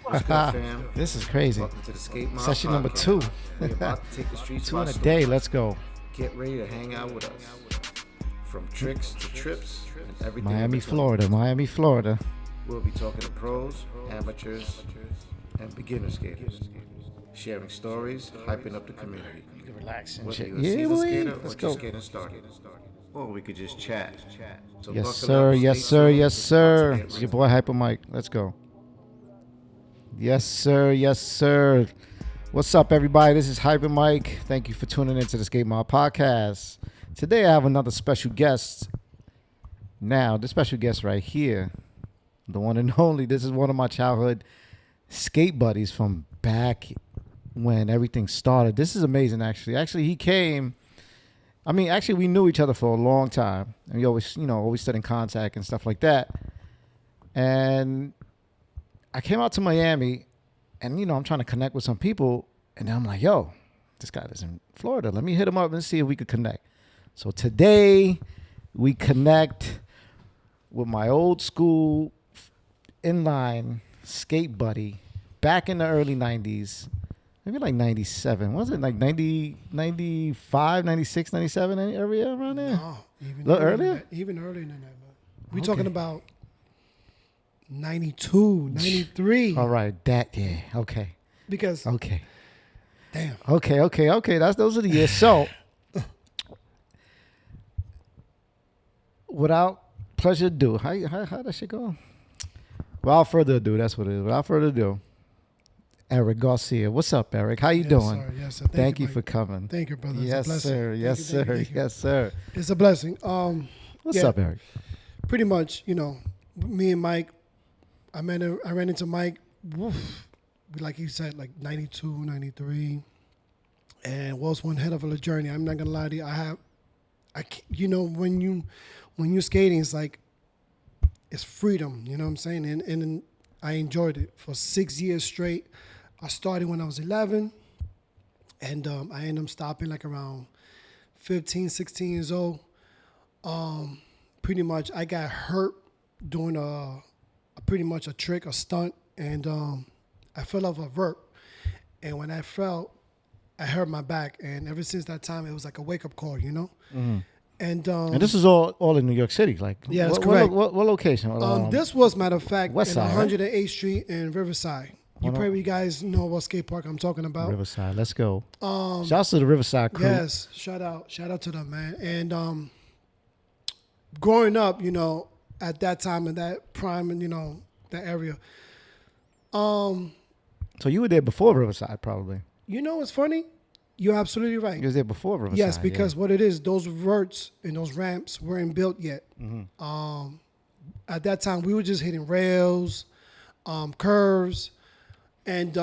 What's good, fam? This is crazy. Welcome to the Skatemobb Session number podcast. 2. We're about to take the streets 2 by in a storm. day. Let's go. Get ready to hang out with us. From tricks to trips and everything. Miami, in between. Florida. Miami, Florida. We'll be talking to pros, amateurs, and beginner skaters. Sharing stories, hyping up the community. You can relax and Whether shit. you're a Yeah, seasoned boy. skater or Let's just go. getting started. Or we could just chat. So Yes, buckle sir. up, Yes, stay sir. tuned. Yes, It's about to sir. get It's your real. boy Hyper Mike. Let's go. Yes, sir. Yes, sir. What's up, everybody? This is Hyper Mike. Thank you for tuning into the Skatemobb podcast. Today, I have another special guest. Now, the special guest right here, the one and only. This is one of my childhood skate buddies from back when everything started. This is amazing, actually. Actually, he came. I mean, actually, we knew each other for a long time, and we always, always stayed in contact and stuff like that. And I came out to Miami, and I'm trying to connect with some people, and then I'm like, yo, this guy is in Florida. Let me hit him up and see if we could connect. So today, we connect with my old school inline skate buddy back in the early 90s. Maybe like 97. Was it like 90, 95, 96, 97 area around there? No, even Little earlier earlier? than that, even earlier than that, man. We're Okay. talking about 92, 93. All right. Yeah. Okay. Because, Okay. damn. Okay. Those are the years. So, without pleasure ado, how that shit go? Without further ado, that's what it is. Without further ado, Eric Garcia. What's up, Eric? How you Yes, doing? sir. Yes, sir. Thank you Mike. for coming. Thank you, brother. It's a Yes, blessing. sir. Thank Yes, you, sir. thank you. Yes, sir. It's a blessing. What's Yeah. up, Eric? Pretty much, me and Mike, I ran into Mike, like you said, like 92, 93. And was one head of a journey. I'm not going to lie to you. When you're skating, it's like, it's freedom, you know what I'm saying? And I enjoyed it for 6 years straight. I started when I was 11, and I ended up stopping like around 15, 16 years old. Pretty much, I got hurt doing pretty much a trick, a stunt, and I fell off a vert. And when I fell, I hurt my back, and ever since that time, it was like a wake-up call, Mm-hmm. And And this is all in New York City, like Yeah, that's what, correct. What location? this was, matter of fact, West in Side, right? 108th Street in Riverside. You probably guys know what skate park I'm talking about. Riverside. Let's go. Shouts to the Riverside crew. Yes, shout out to them, man. And growing up, at that time in that prime and that area, So you were there before Riverside, probably. what's funny? You're absolutely right. You was there before Riverside. Yes, because what it is, those verts and those ramps weren't built yet. Mm-hmm. At that time, we were just hitting rails, curves, and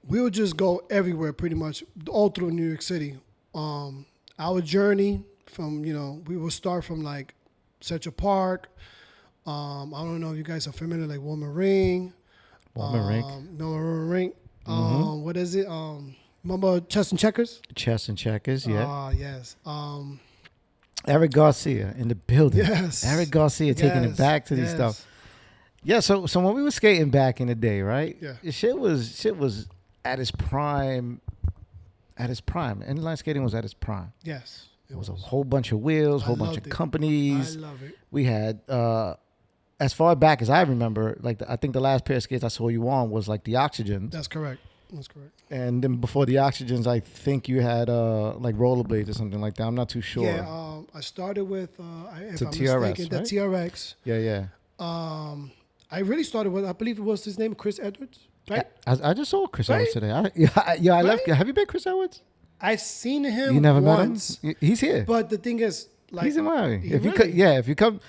we would just go everywhere pretty much all through New York City. Our journey from, we would start from like Central Park. I don't know if you guys are familiar, like Woman Ring. Woman Ring. What is it? Remember Chess and Checkers? Chess and Checkers, yeah. Yes. Eric Garcia in the building. Yes. Eric Garcia taking it Yes, back to these yes. stuff. Yeah, so when we were skating back in the day, right? Yeah. The shit was at its prime. Inline skating was at its prime. Yes. There was a whole bunch of wheels, I whole bunch of loved it. companies. I love it. We had, as far back as I remember, like I think the last pair of skates I saw you on was like the Oxygens. That's correct. That's correct. And then before the Oxygens, I think you had like rollerblades or something like that. I'm not too sure. Yeah, I started with, if The I'm TRX, mistaken, the right? TRX. Yeah. I really started with, I believe it was his name, Chris Edwards, right? I just saw Chris Right? Edwards today. I left. Have you met Chris Edwards? I've seen him You never once, met him? He's here. but the thing is, like, He's in Miami. If you really? if you come,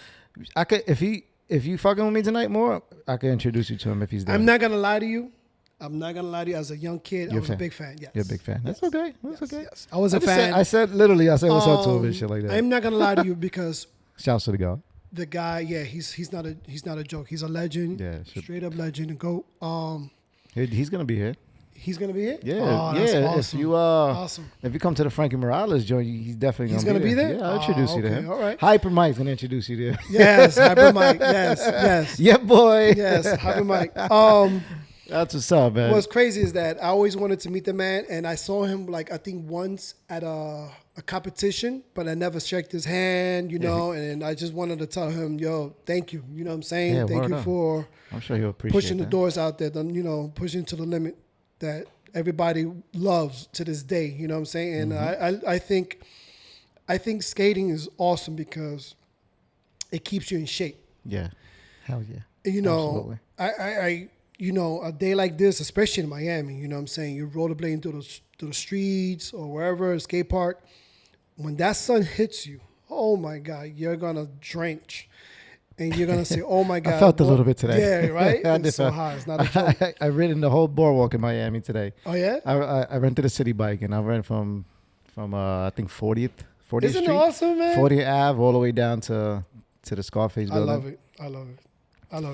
I could. If you fucking with me tonight more, I could introduce you to him if he's there. I'm not gonna lie to you. As a young kid, I You're was a a fan. big fan. Yes. You're a big fan. That's okay. That's okay. Yes. I was a fan. I said literally. I said what's up to him and shit like that. I'm not gonna lie to you because Shouts to the guy. the guy, yeah, he's not a joke. He's a legend. Yeah, straight up legend. And go. He's gonna be here. He's gonna be here. Yeah, Oh, yeah. that's awesome. Awesome. If you come to the Frankie Morales joint, he's definitely He's gonna gonna be there. Yeah, I'll introduce you to okay, him. all right. Hyper Mike's gonna introduce you there. Yes, Hyper Mike. Yes. Yeah, boy. Yes, Hyper Mike. That's what's up, man. What's crazy is that I always wanted to meet the man, and I saw him like I think once at a competition, but I never shook his hand, and I just wanted to tell him, yo, thank you. You know what I'm saying? Yeah, thank word you up. for I'm sure he'll appreciate pushing the that. doors out there, pushing to the limit that everybody loves to this day. You know what I'm saying? And I think skating is awesome because it keeps you in shape. Yeah. Hell yeah. Absolutely. Absolutely. A day like this, especially in Miami, you know what I'm saying? You're rollerblading through the streets or wherever, a skate park. When that sun hits you, oh my God, you're going to drench. And you're going to say, oh my God. I felt a little bit today. Yeah, right? I It's so hot. It's not a joke. I ridden the whole boardwalk in Miami today. Oh, yeah? I rented a city bike, and I ran from I think 40th Isn't Street. it awesome, man? 40th Ave all the way down to the Scarface building. I love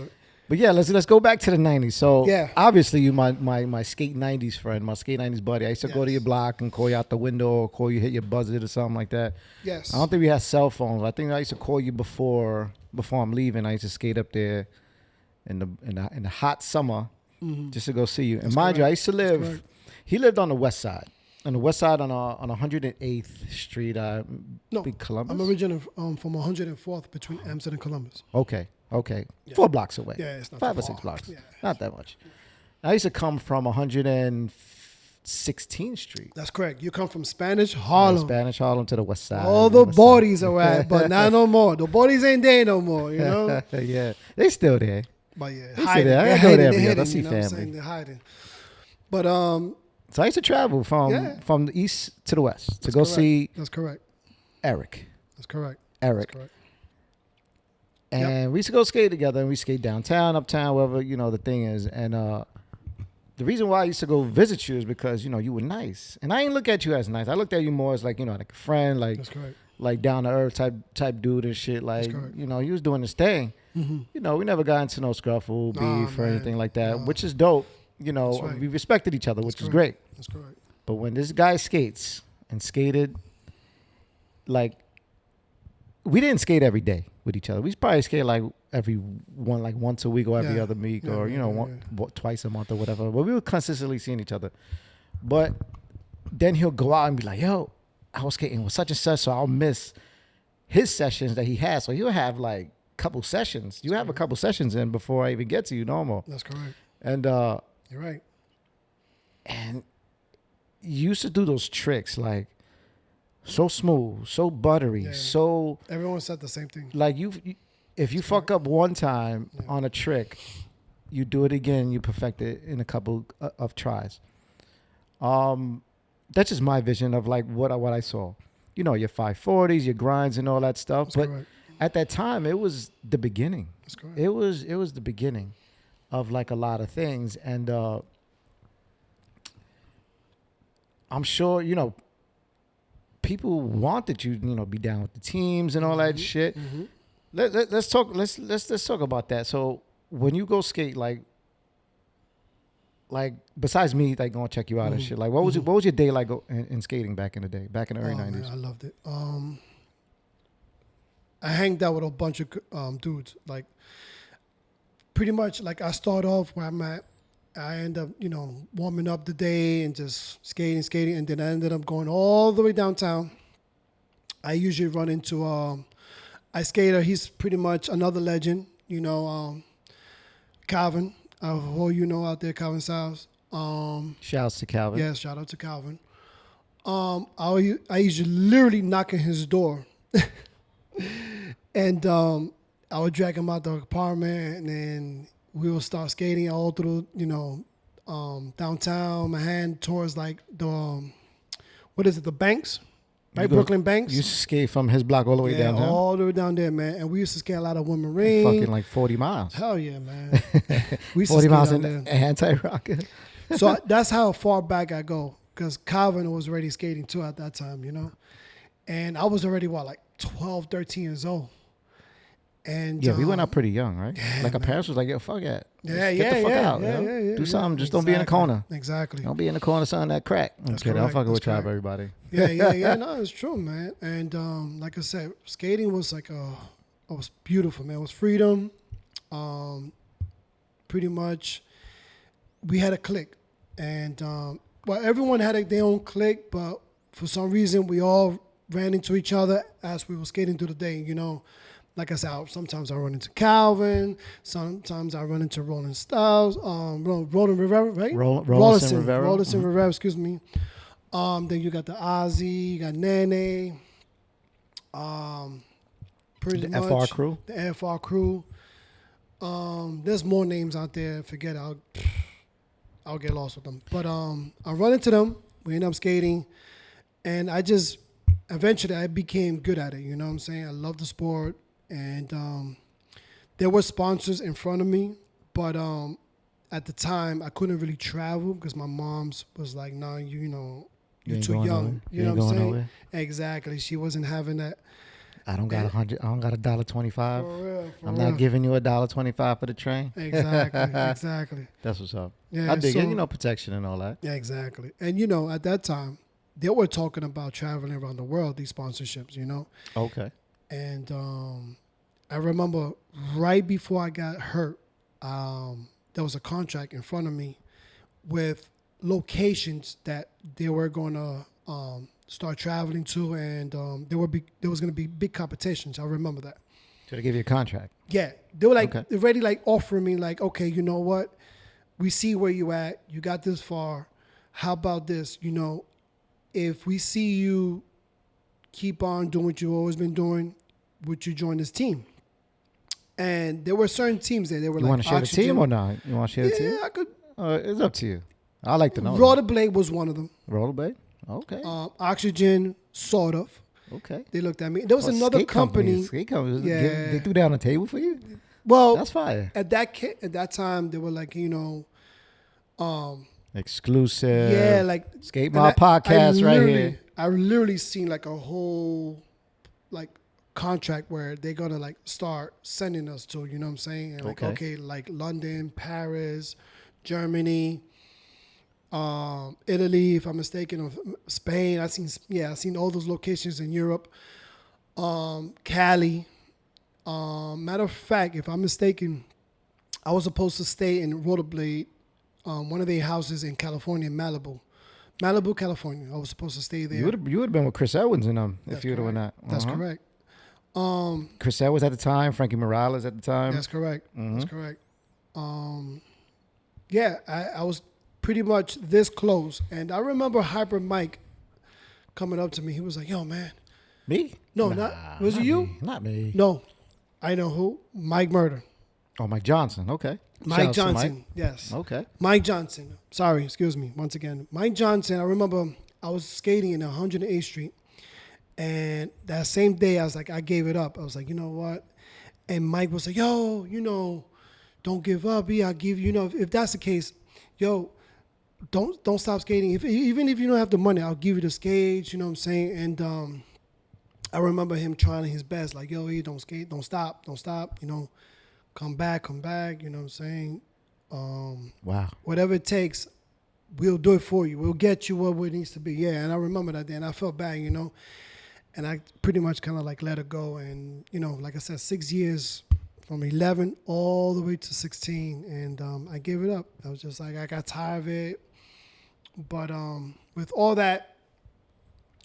it. But yeah, let's go back to the 90s. So Yeah. obviously you my skate 90s friend, my skate 90s buddy. I used to go to your block and call you out the window or call you, hit your buzzer or something like that. Yes. I don't think we had cell phones. I think I used to call you before I'm leaving. I used to skate up there in the hot summer just to go see you. And mind you, I used to live. He lived on the west side. On the west side on 108th Street, big Columbus. I'm originally from 104th between Amsterdam and Columbus. Okay. Yeah. 4 blocks away. Yeah, it's not 5 too or far. 6 blocks. Yeah. Not that much. I used to come from 116th Street. That's correct. You come from Spanish Harlem. Spanish Harlem to the west side. All the west bodies are at, but not no more. The bodies ain't there no more, you know? Yeah. They still there. But yeah, still hiding. there. I They're go there hiding. every They're year. I hiding, see you know what I'm family. saying? They're hiding. But So I used to travel from the east to the west to go see That's correct. Eric. That's correct. Eric. That's correct. And we used to go skate together, and we skate downtown, uptown, wherever, the thing is. And the reason why I used to go visit you is because, you were nice. And I didn't look at you as nice. I looked at you more as like, like a friend, like That's correct. like down to earth type dude and shit. Like, correct. he was doing his thing. Mm-hmm. We never got into no scruffle, beef, or man. anything like that, No. which is dope. right. We respected each other, which is That's great. That's correct. But when this guy skates and skated, like, we didn't skate every day with each other. We probably skate like once a week or every Yeah. other week, Yeah, or yeah. twice a month or whatever. But we were consistently seeing each other. But then he'll go out and be like, "Yo, I was skating with such and such, so I'll miss his sessions that he has." So he'll have like a couple sessions. You have a couple sessions in before I even get to you, normal. That's correct. And You're right. and you used to do those tricks like so smooth, so buttery, Yeah. so Everyone said the same thing. like if you fuck up one time on a trick, you do it again, you perfect it in a couple of tries. That's just my vision of like what I saw. Your 540s, your grinds and all that stuff. That's but correct. at that time, it was the beginning. That's correct. It was the beginning of like a lot of things. And I'm sure, people wanted you, be down with the teams and all that shit. Mm-hmm. Let's talk about that. So when you go skate, like besides me, like going to check you out and shit, like what was your day like in skating back in the day, back in the early Man, 90s? I loved it. I hanged out with a bunch of dudes. Like pretty much, like I start off where I'm at. I end up, warming up the day and just skating, and then I ended up going all the way downtown. I usually run into ice skater. He's pretty much another legend, Calvin. Who out there, Calvin Styles. Shouts to Calvin. Yeah, shout out to Calvin. I usually literally knock on his door, and I would drag him out the apartment, and then we will start skating all through, downtown Manhattan towards like the, the Banks, right? Brooklyn Banks. You used to skate from his block all the way downtown? all the way down there, man. And we used to skate a lot of Women Ring. Fucking like 40 miles. Hell yeah, man. We used to 40 skate miles down in there. anti-rocket. So that's how far back I go, because Calvin was already skating too at that time, And I was already, like 12, 13 years old. And Yeah, we went out pretty young, right? Like our parents was like, "Yo, fuck that. Get the fuck out. Do something. Just don't be in the corner. Exactly. Don't be in the corner, son. That crack." I'm kidding. I'm fucking with Tribe, everybody. Yeah. No, it's true, man. And like I said, skating was like it was beautiful, man. It was freedom. Pretty much, we had a clique, and well, everyone had their own clique, but for some reason, we all ran into each other as we were skating through the day. You know, like I said, sometimes I run into Calvin, sometimes I run into Roland Styles, Roland Rivera, right? Rollison Rivera. Rollison Rivera, excuse me. Then you got the Ozzy, you got Nene. Pretty The much FR crew. The FR crew. There's more names out there. Forget it. I'll get lost with them. But I run into them. We end up skating, and eventually I became good at it. You know what I'm saying? I love the sport, and there were sponsors in front of me, but at the time I couldn't really travel because my mom's was like, "No, you're too young." You know what I'm saying? Nowhere. Exactly. She wasn't having that. I don't got $100. I don't got $1.25. For real. I'm not giving you $1.25 for the train. Exactly. That's what's up. Yeah, I dig it. Protection and all that. Yeah, exactly. And at that time, they were talking about traveling around the world, these sponsorships. Okay. And I remember right before I got hurt, there was a contract in front of me with locations that they were going to start traveling to, and there was going to be big competitions. I remember that. So they give you a contract? Yeah. They were already offering me okay, you know what? We see where you at. You got this far. How about this? If we see you keep on doing what you've always been doing, would you join this team? And there were certain teams there. They were you want to share the team or not? You want to share the team? Yeah, I could. It's up to you. I like to know. Rollerblade was one of them. Rollerblade? Okay. Oxygen, sort of. Okay. They looked at me. There was another company. Skate companies. Yeah. They threw down a table for you? Well, that's fire. At that time, they were like, exclusive. Yeah, like Skatemobb podcast right here. I literally seen a whole contract where they're gonna start sending us to, you know what I'm saying? And okay, London, Paris, Germany, Italy, if I'm mistaken, or Spain. I seen all those locations in Europe. Cali. Matter of fact, if I'm mistaken, I was supposed to stay in Rollerblade, one of their houses in California, Malibu, California. I was supposed to stay there. You would have been with Chris Edwards and them if you would have went that. That's correct. Chris Edwards at the time, Frankie Morales at the time. That's correct. That's correct. Yeah, I was pretty much this close, and I remember Hyper Mike coming up to me. He was like, "Yo, man." Me? No, was it you? Me. Not me. No, I know who. Mike Murder. Oh, Mike Johnson. Okay. Mike Johnson. Mike. Yes. Okay. Mike Johnson. Sorry, excuse me. Once again, Mike Johnson. I remember I was skating in 108th Street, and that same day I was like, I gave it up. I was like, you know what? And Mike was like, yo, don't give up. I'll give you. If that's the case, yo, don't stop skating. Even if you don't have the money, I'll give you the skates. You know what I'm saying? And I remember him trying his best, like, yo, don't skate, don't stop. Come back, you know what I'm saying? Wow. Whatever it takes, we'll do it for you. We'll get you where it needs to be. Yeah, and I remember that day, and I felt bad, and I pretty much kind of let it go. And, like I said, 6 years from 11 all the way to 16, and I gave it up. I was just like, I got tired of it. But with all that,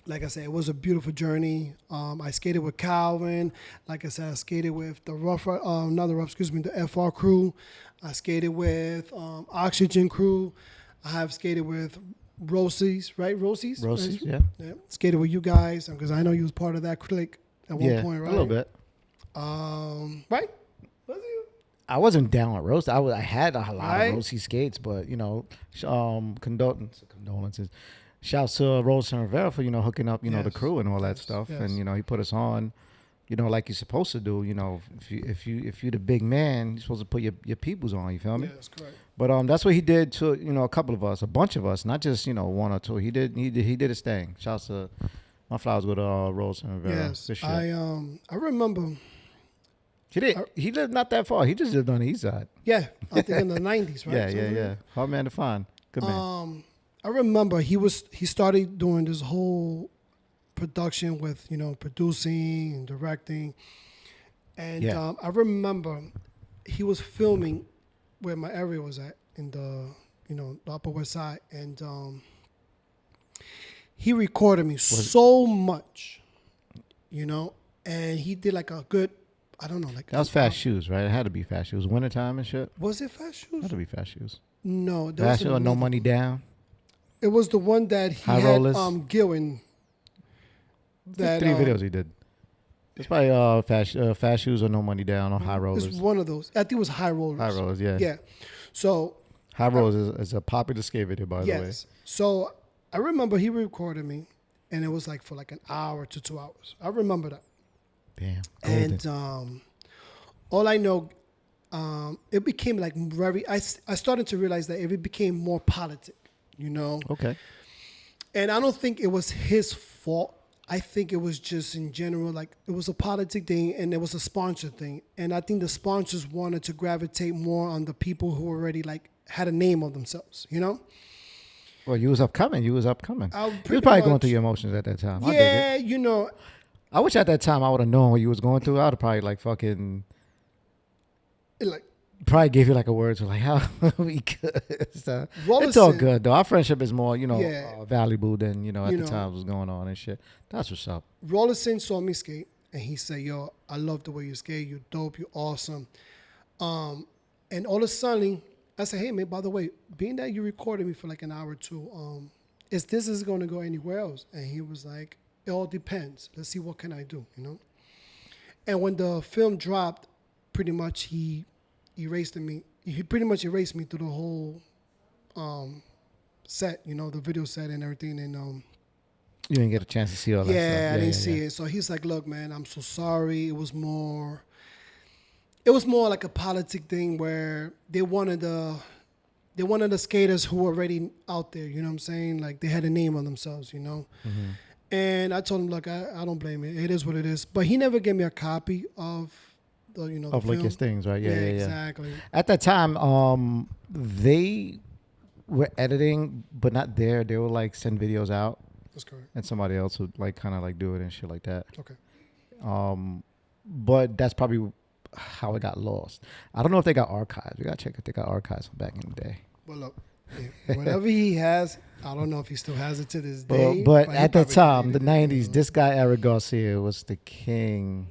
like I said, it was a beautiful journey. I skated with Calvin. Like I said, I skated with the the FR crew. I skated with Oxygen crew. I have skated with Rosie's, right? Rosie's, yeah. Skated with you guys because I know you was part of that clique at one point, right? A little bit. Right? Was you? I wasn't down with Rose. I had a lot of Rosie skates, but condolences. Shouts to Rose and Rivera for hooking up the crew and all that stuff, and he put us on, like you're supposed to do. If you're the big man, you're supposed to put your peoples on. You feel me? Yeah, that's correct. But that's what he did to a couple of us, a bunch of us, not just one or two. He did his thing. Shouts to my flowers with Rose and Rivera. Yes, I remember He lived not that far. He just lived on the east side. Yeah, I think in the 90s, right? Yeah. Hard man to find. Good man. I remember he started doing this whole production with, producing and directing. And Yeah. I remember he was filming where my area was at in the, the Upper West Side. And he recorded me so much, and he did like a good, I don't know. Like That was Fast Shoes, right? It had to be Fast Shoes. Wintertime and shit. Was it Fast Shoes? Had to be Fast Shoes. No. Fast Shoes or No Money Down? It was the one that he High had Rollers? Gillen. There's 3 videos he did. It's probably Fast Shoes or No Money Down or High Rollers. It's one of those. I think it was High Rollers. High Rollers, yeah. Yeah. So. High Rollers is a popular skate video, by the way. Yes. So I remember he recorded me, and it was like for like an hour to 2 hours. I remember that. Damn. Golden. And all I know, it became like very. I started to realize that it became more politic, Okay. And I don't think it was his fault. I think it was just in general, like it was a politic thing and it was a sponsor thing. And I think the sponsors wanted to gravitate more on the people who already like had a name of themselves, Well, you was upcoming. You was pretty probably going much. through your emotions at that time. I dig it. Yeah, I wish at that time I would have known what you was going through. I would have probably like fucking like probably gave you like a word to like how we could. So, it's all Rollerson- good though. Our friendship is more, Yeah. valuable than, at You the know. time was going on and shit. That's what's up. Rollerson saw me skate and he said, "Yo, I love the way you skate. You're dope. You're awesome." And all of a sudden, I said, "Hey man, by the way, being that you recorded me for like an hour or two, is this going to go anywhere else?" And he was like, "It all depends. Let's see what can I do, And when the film dropped, pretty much he erased me. He pretty much erased me through the whole set, the video set and everything. And You didn't get a chance to see all that stuff. yeah, I didn't see it. So he's like, "Look, man, I'm so sorry. It was more like a politic thing where they wanted the skaters who were already out there, you know what I'm saying? Like they had a name on themselves, Mm-hmm. And I told him, look, I don't blame it. It is what it is. But he never gave me a copy of the, the Of like film. his things, right? Yeah. Exactly. At that time, they were editing, but not there. They would like send videos out, That's correct. and somebody else would like kind of like do it and shit like that. Okay. But that's probably how it got lost. I don't know if they got archives. We gotta check if they got archives from back in the day. Well, look, whatever he has, I don't know if he still has it to this day. But he at the probably time, the deleted it, '90s, this guy Eric Garcia was the king.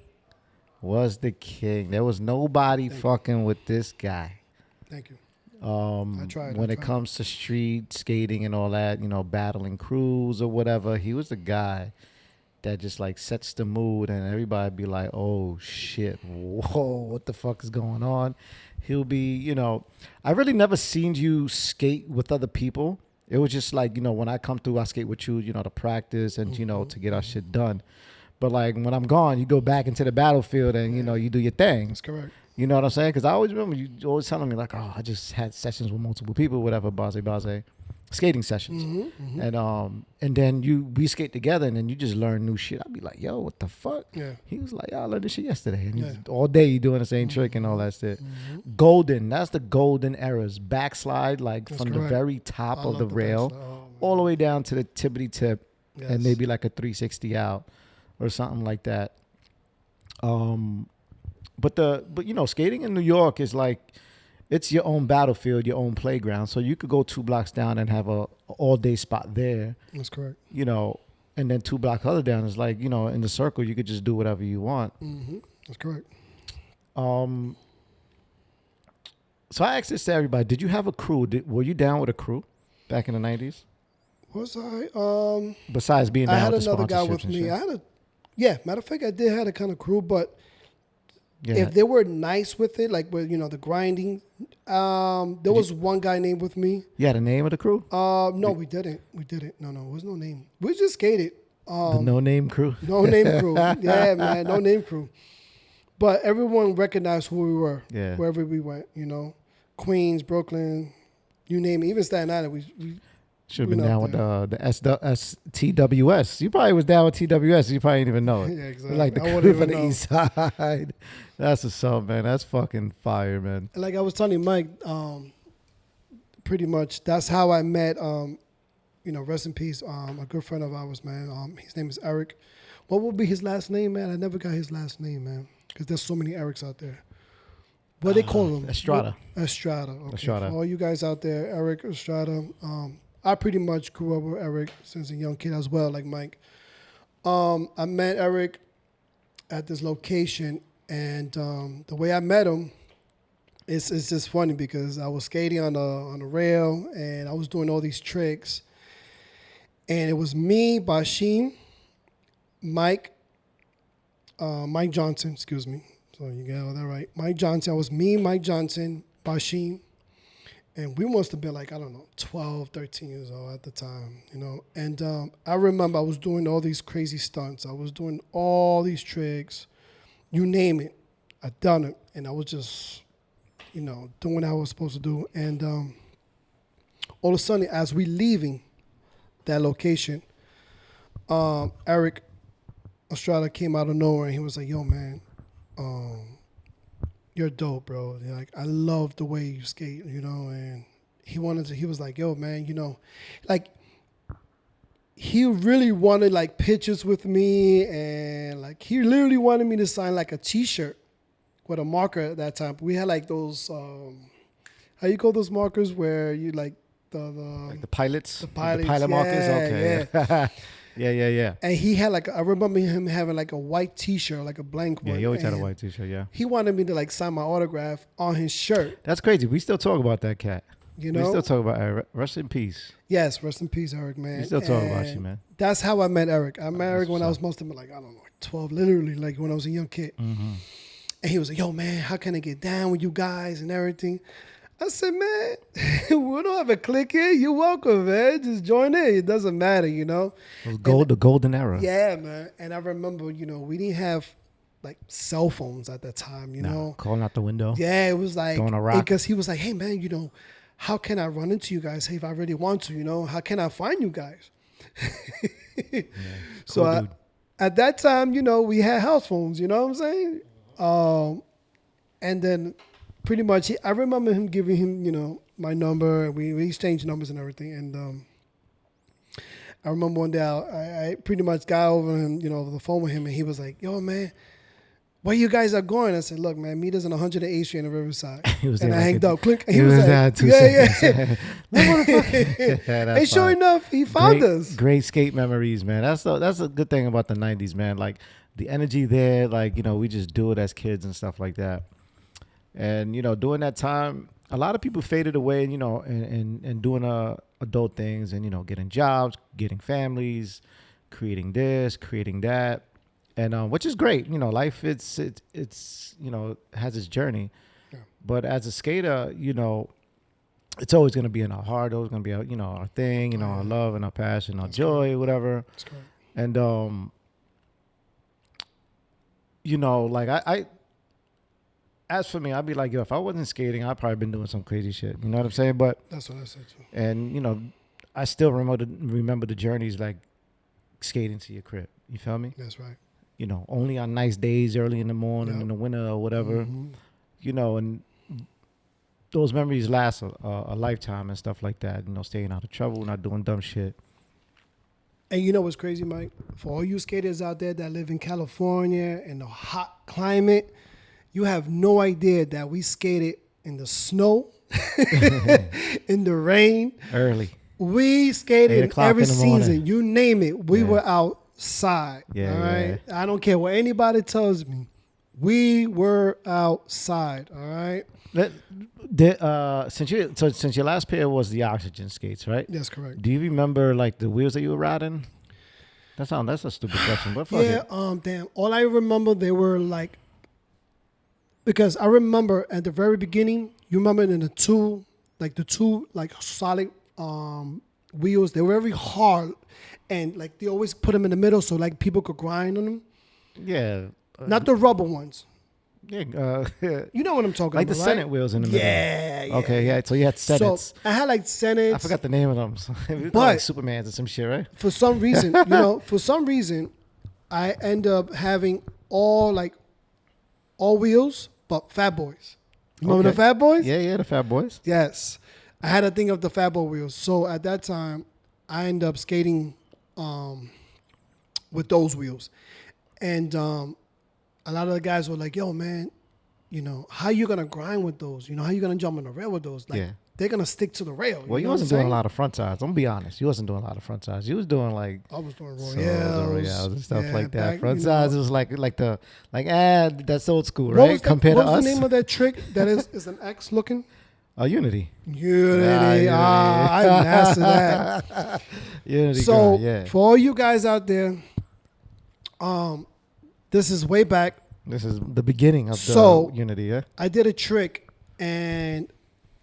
There was nobody fucking with this guy. Thank you. When I tried. it comes to street skating and all that, battling crews or whatever, he was the guy that just like sets the mood and everybody be like, oh shit, whoa, what the fuck is going on? He'll be, I really never seen you skate with other people. It was just like, when I come through, I skate with you, to practice and, to get our shit done. But like when I'm gone, you go back into the battlefield and, you do your thing. That's correct. You know what I'm saying? Because I always remember you always telling me like, oh, I just had sessions with multiple people, whatever, baze, skating sessions. And then we skate together and then you just learn new shit. I'd be like, yo, what the fuck? Yeah. He was like, yo, I learned this shit yesterday. And Yeah. all day you doing the same trick and all that shit. Golden, that's the golden eras. Backslide, like That's from correct. the very top I of love the the rail backslide. Oh, all the way down to the tippity tip Yes. and maybe like a 360 out or something like that. But skating in New York is like, it's your own battlefield, your own playground. So you could go 2 blocks down and have a all day spot there, That's correct. and then 2 blocks other down is like, in the circle, you could just do whatever you want. That's correct. So I asked this to everybody. Did you have a crew? Were you down with a crew back in the 90s? Was I? Besides being I down had with the another guy sponsorships with and me. shit? Matter of fact, I did have a kind of crew, but Yeah. if they were nice with it, like with the grinding, there was one guy named with me. You had a name of the crew? No, we didn't. No, it was no name. We just skated. The no-name crew? No name crew. Yeah, man, no name crew. But everyone recognized who we were. Yeah. Wherever we went, Queens, Brooklyn, you name it. Even Staten Island, we Should have been down with the STWS. You probably was down with TWS. You probably didn't even know it. Yeah, exactly. Like the I wouldn't crew from even the know. east side. That's what's up, man. That's fucking fire, man. Like I was telling Mike, pretty much that's how I met. Rest in peace. A good friend of ours, man. His name is Eric. What would be his last name, man? I never got his last name, man, because there's so many Erics out there. What they call him? Estrada. Estrada. Okay. Estrada. For all you guys out there, Eric Estrada. I pretty much grew up with Eric since a young kid as well, like Mike. I met Eric at this location, and the way I met him, it's just funny because I was skating on a rail, and I was doing all these tricks, and it was me, Bashim, Mike Johnson, excuse me. So you got all that right. Mike Johnson. I was me, Mike Johnson, Bashim. And we must have been like, I don't know, 12, 13 years old at the time, you know. And I remember I was doing all these crazy stunts. I was doing all these tricks. You name it. I done it. And I was just, doing what I was supposed to do. And all of a sudden, as we leaving that location, Eric Estrada came out of nowhere. And he was like, yo, man, you're dope, bro. Like, I love the way you skate, and he was like, yo, man, like, he really wanted, like, pictures with me, and, like, he literally wanted me to sign, like, a T-shirt with a marker at that time. We had, like, those, how you call those markers where you, like the pilots? The pilots, the pilot markers? Okay. Yeah. Yeah. And he had I remember him having like a white T-shirt, like a blank one. Yeah, he always had a and white T-shirt, yeah. He wanted me to like sign my autograph on his shirt. That's crazy. We still talk about that cat. We still talk about Eric. Rest in peace. Yes, rest in peace, Eric, man. We still talk about you, man. That's how I met Eric. I met Eric when I was must have been like, I don't know, 12, literally, like when I was a young kid. Mm-hmm. And he was like, yo, man, how can I get down with you guys and everything? I said, man, we don't have a clique here. You're welcome, man. Just join in. It doesn't matter, The golden era. Yeah, man. And I remember, we didn't have like cell phones at that time, you know. Calling out the window. Yeah, it was like, Throwing a rock. because he was like, hey, man, how can I run into you guys? Hey, if I really want to, how can I find you guys? Yeah, So at that time, we had house phones, you know what I'm saying? And then pretty much, I remember him giving him, my number. And we exchanged numbers and everything. And I remember one day I pretty much got over him, over the phone with him. And he was like, yo, man, where you guys are going? I said, look, man, meet us on 108th Street in Riverside. And I hanged up. Click. And he was like, yeah. And sure enough, he found us. Great skate memories, man. That's a good thing about the 90s, man. Like the energy there, like, we just do it as kids and stuff like that. And, during that time, a lot of people faded away, and doing adult things and, getting jobs, getting families, creating this, creating that. And which is great. Life, it's has its journey. Yeah. But as a skater, it's always going to be in our heart. Always going to be, our thing, our love and our passion, our joy, whatever. That's correct. And, like I as for me, I'd be like, yo, if I wasn't skating, I'd probably been doing some crazy shit. You know what I'm saying? But that's what I said too. And I still remember the journeys, like skating to your crib. You feel me? That's right. Only on nice days, early in the morning, in the winter or whatever. Mm-hmm. And those memories last a lifetime and stuff like that. Staying out of trouble, not doing dumb shit. And what's crazy, Mike? For all you skaters out there that live in California in the hot climate, you have no idea that we skated in the snow, in the rain. Early. We skated in every season. Morning. You name it. We were outside. Yeah, all right. Yeah. I don't care what anybody tells me. We were outside. All right. Since your last pair was the oxygen skates, right? That's correct. Do you remember like the wheels that you were riding? That's a stupid question, but fuck it. Damn. All I remember, they were like, because I remember at the very beginning, you remember in the two solid wheels, they were very hard, and like they always put them in the middle so like people could grind on them. Yeah. Not the rubber ones. Yeah, You know what I'm talking like about, the right? Senate wheels in the middle. Yeah. Okay, yeah. So you had Senates. So I had like Senates. I forgot the name of them. So we call But- like Supermans or some shit, right? For some reason, I end up having all wheels, but Fat Boys. Remember the Okay. Fat Boys? Yeah, the Fat Boys. Yes. I had a thing of the Fat Boy wheels. So at that time, I ended up skating with those wheels. And a lot of the guys were like, yo, man, how you going to grind with those? How you going to jump on the rail with those? Like, Yeah. they're going to stick to the rail. Well, you know what wasn't I'm doing a saying? lot of front sides. I'm gonna be honest. You wasn't doing a lot of front sides. You was doing like I was doing solos Royales. and stuff Yeah, like that. back, Front sides was that's old school, What right? was Compared to what was us. the name of that trick that is an X looking? Unity. Unity. I mastered that. Unity. So girl, yeah. for all you guys out there, this is way back. This is the beginning of the So- Unity, yeah? I did a trick and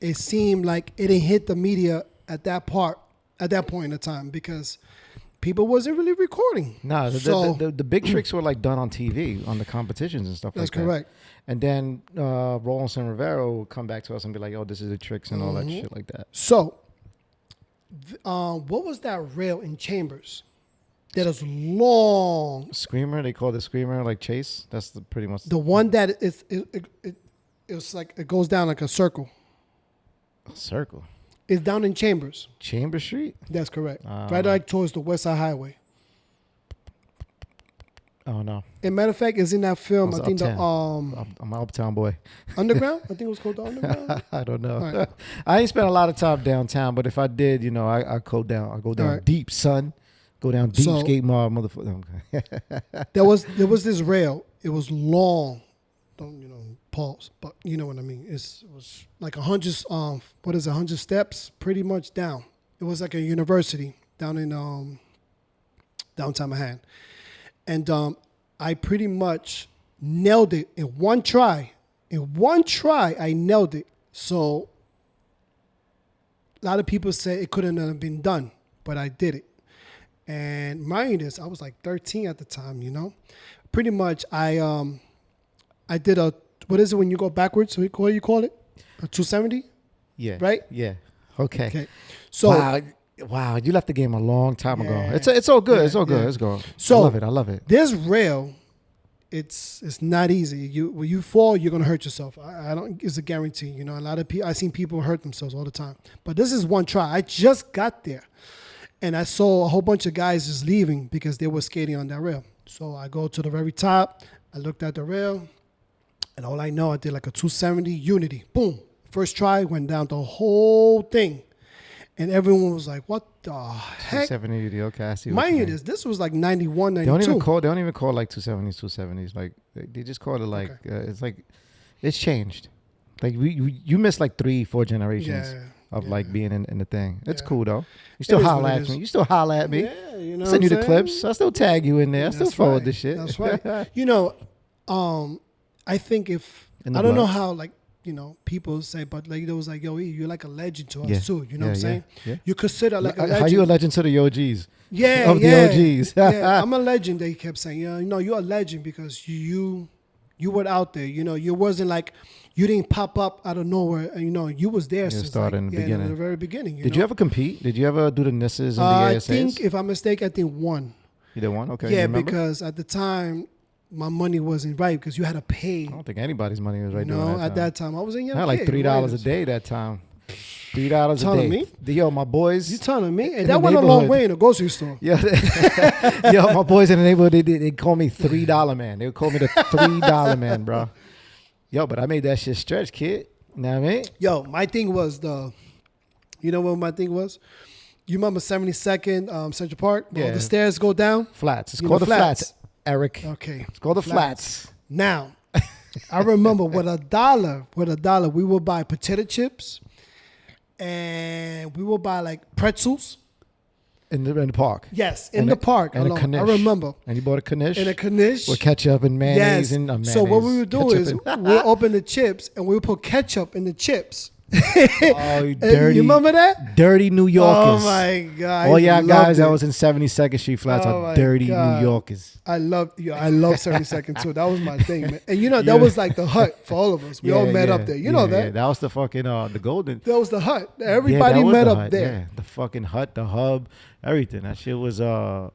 it seemed like it didn't hit the media at that point in time because people wasn't really recording. No, So- the big tricks were like done on TV, on the competitions and stuff That's like that. correct. And then Rollins and Rivera would come back to us and be like, oh, this is the tricks and all that Mm-hmm. shit like that. So, what was that rail in Chambers? That is long. Screamer, they call it Screamer, like Chase. That's pretty much The one that it's like it goes down like a circle. circle. It's down in Chambers. Chamber Street? That's correct. Right like towards the West Side Highway. Oh, no. As a matter of fact, it's in that film. It's I think Uptown. I'm an Uptown boy. Underground. I think it was called the Underground. I don't know. All right. I ain't spent a lot of time downtown, but if I did, I go down. I go down right. deep, son. Go down deep, So- Skatemobb, motherfucker. Okay. there was this rail. It was long. Don't pause, but you know what I mean. It was like 100. 100 steps, pretty much down. It was like a university down in downtown Manhattan, and I pretty much nailed it in one try. In one try, I nailed it. So a lot of people say it couldn't have been done, but I did it. And mind this, I was like 13 at the time, Pretty much I did what is it when you go backwards? What do you call it? A 270? Yeah. Right? Yeah. Okay. Okay. So Wow, you left the game a long time ago. Yeah. It's all good. Yeah, It's all good. yeah. It's going. So- I love it. this rail, it's not easy. When you fall, you're gonna hurt yourself. I don't. It's a guarantee. A lot of people. I've seen people hurt themselves all the time. But this is one try. I just got there, and I saw a whole bunch of guys just leaving because they were skating on that rail. So I go to the very top. I looked at the rail, and all I know, I did like a 270 Unity. Boom. First try, went down the whole thing, and everyone was like, "What the heck?" 270. Okay, I see. what Mind you you, mean. this was like 91, They 92. don't even call like 270s. Like they just call it like it's like it's changed. Like you missed like 3-4 generations Yeah, of yeah. like being in the thing. It's Yeah. cool though. You still is holler what it at is. me. You still holler at me. Yeah, you know. Send you what the I'm clips. saying? I still tag you in there. I still That's forward right. this shit. That's right. I think if In the I don't know blood. how people say, but like there was like, yo, E, you're like a legend to us Yeah. too. You know what I'm Yeah, saying? yeah. You consider like a legend. How you a legend to the OGs? Yeah, of the yeah, OGs. yeah, I'm a legend. They kept saying, you're a legend because you were out there. You wasn't like you didn't pop up out of nowhere. You was there since started in the beginning. the very beginning. Did you ever compete? Did you ever do the Nisses and the I ASAs? think, if I'm mistaken, I think one. You did one? Okay. you Yeah, remember? because at the time my money wasn't right because you had to pay. I don't think anybody's money was right doing that At time. that time I was a young I had like kid. $3 a Right? day that time. $3 a Telling day. me? Yo, my boys. You telling me? And In that the went a long neighborhood. way in a grocery store. Yo, yo, my boys in the neighborhood, they call me $3 man. They would call me the $3 man, bro. Yo, but I made that shit stretch, kid. You know what I mean? Yo, my thing was you know what my thing was? You remember 72nd Central Park? Where all Yeah. the stairs go down? Flats. It's You called know, the flats, flats. Eric. Okay. It's called the flats. Now, I remember with $1, we would buy potato chips and we would buy like pretzels. In the park. Yes, in And the a- park. and a alone. I Knish. remember. And you bought a Knish? In a Knish. With ketchup and mayonnaise Yes. and mayonnaise. So what we would do ketchup is and- we'll open the chips and we'll put ketchup in the chips Oh, you dirty. You remember that? Dirty New Yorkers. Oh my God! All y'all guys that it. was in 72nd Street Flats Oh are my dirty God. New Yorkers. I love 72nd too. That was my thing, man. And that was like the hut for all of us. We all met up there. You know that. Yeah. That was the fucking the golden. That was the hut. Everybody that was met the up hut, there. Yeah. The fucking hut, the hub, everything. That shit was the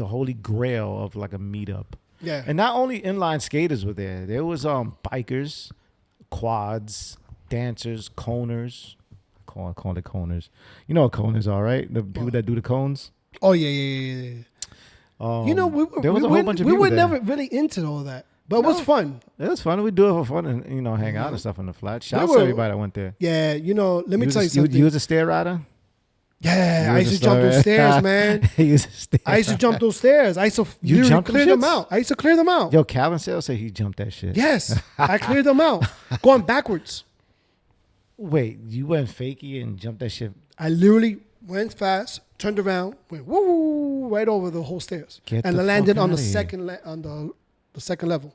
holy grail of like a meetup. Yeah. And not only inline skaters were there. There was bikers, quads, dancers, coners. I call it coners. You know what coners are, right? The people that do the cones. Oh yeah. There was a whole bunch of we people were there. never really into all that, but it was fun. It was fun. We do it for fun and hang out and stuff on the flat. Shout out were- to everybody that went there. Yeah, let me tell you something. You was a stair rider? Yeah, You I was used a to jump stair- those stairs, man. You was a stair I used to rider. jump those stairs. I used to You literally jumped them clear them shits? out. I used to clear them out. Yo, Calvin Sales said he jumped that shit. Yes, I cleared them out, going backwards. Wait, you went fakey and jumped that shit? I literally went fast, turned around, went woo right over the whole stairs, Get and the I landed fuck on the outta here. second level.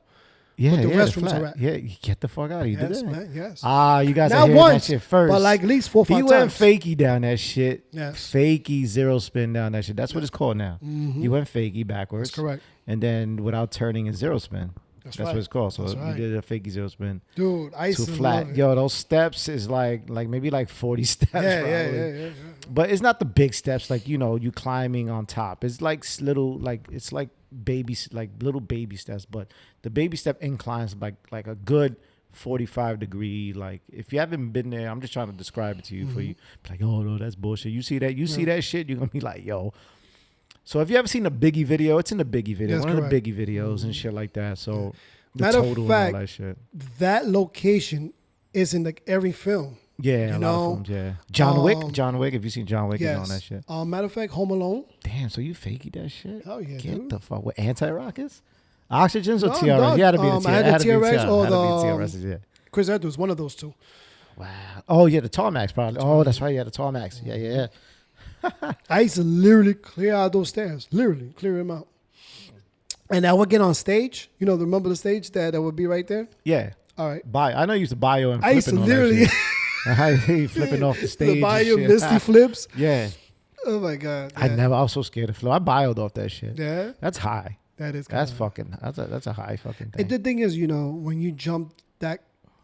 Yeah, the yeah. restrooms flat. are at. Yeah, you get the fuck out of here. You Yes, did that? man. Yes. Ah, you guys are Not hearing once, that shit first. but like at least 4 or 5 he times. went fakey down that shit. Yes. Fakey zero spin down that shit. That's what it's called now. You went fakey backwards. That's correct. And then without turning a zero spin. That's right. what it's called. So That's you right. did a fakey zero spin. Dude, I used To to flat. love it. Yo, those steps is like maybe like 40 steps. Yeah. But it's not the big steps like you climbing on top. It's like little it's like little baby steps. But the baby step inclines like a good 45 degree. Like if you haven't been there, I'm just trying to describe it to you for you. Like, oh no, that's bullshit. You see that? You see that shit? You're gonna be like, yo. So if you ever seen the Biggie video, it's in the Biggie video, That's one of the correct. Biggie videos and shit like that. So the Matter of total fact, and all that shit. That location is in like every film. Yeah, a lot of films, yeah. John Wick, if you seen John Wick and all that shit. Matter of fact, Home Alone. Damn, so you fakey that shit? Hell yeah, Get dude. the fuck with anti-rockets? Oxygens or No, TRS? dog. You had to be the I TRS. had the TRS or the TRS, yeah. Chris Edwards, one of those two. Wow. Oh, yeah, the Tarmacs probably. Oh, that's right. Yeah, the Tarmacs. Yeah. I used to literally clear out those stairs. Literally clear them out. And I would get on stage. Remember the stage that would be right there? Yeah. All right. I know you used to bio and I used to flipping on literally that shit. I hate flipping off the stage. the and bio shit. misty flips. Yeah. Oh my God. I Yeah. was so scared of flow. I bioed off that shit. Yeah. That's high. That is. That's kinda- fucking. That's a high fucking thing. And the thing is, when you jump that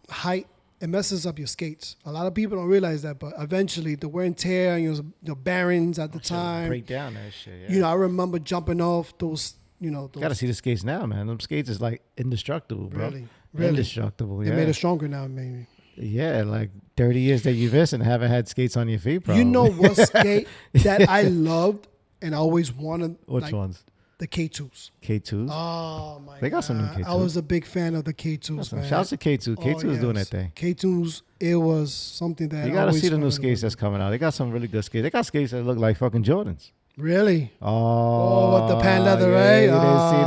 height, it messes up your skates. A lot of people don't realize that, but eventually the wear and tear and your bearings at the time. Break down that shit. Yeah. I remember jumping off those. Those. Gotta see the skates now, man. Them skates is like indestructible, bro. Really? Indestructible. They Yeah. made it stronger now, maybe. Yeah, like 30 years that you've missed and haven't had skates on your feet, bro. You know what skate that I loved and I always wanted? Which ones? The K2s. K2s. Oh my! They got some new God. I K2s. was a big fan of the K2s, man. Shouts to K2. K2 is doing that thing. K2s. It was something that You I gotta always see the new wanted to skates wear. that's coming out. They got some really good skates. They got skates that look like fucking Jordans. Really? Oh, With the pan leather, yeah, right? You didn't see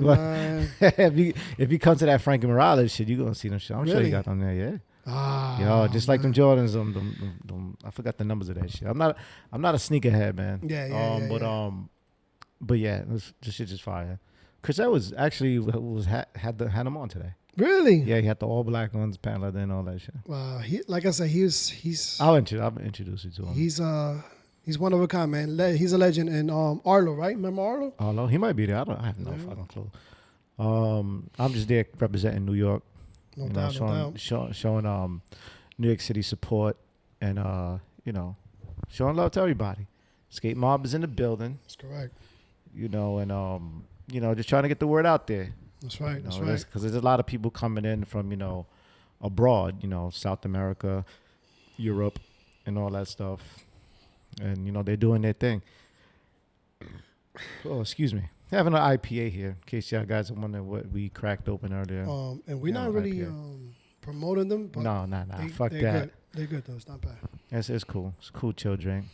those. Man. if you come to that Frankie Morales shit, you gonna see them shit. I'm sure Really? you got them there, yeah. Ah, Yo, just like them Jordans, them, I forgot the numbers of that shit. I'm not a sneakerhead, man. But yeah, this shit just fire. Chris Edwards actually had them on today. Really? Yeah, he had the all black ones, pan leather, and all that shit. Wow. Like I said, he's I'll introduce you to him. he's one of a kind, man. He's a legend in Arlo, right? Remember Arlo? Oh no, he might be there. I have no fucking clue. I'm just there representing New York. No doubt. Showing New York City support and showing love to everybody. Skatemobb is in the building. That's correct. And just trying to get the word out there. That's right. That's right. Because there's a lot of people coming in from abroad, South America, Europe, and all that stuff, and they're doing their thing. Oh, excuse me. Having an IPA here, in case y'all guys are wondering what we cracked open earlier. And we're not really promoting them. But No. Fuck they're that. Good. They're good though. It's not bad. It's cool. It's a cool chill drink.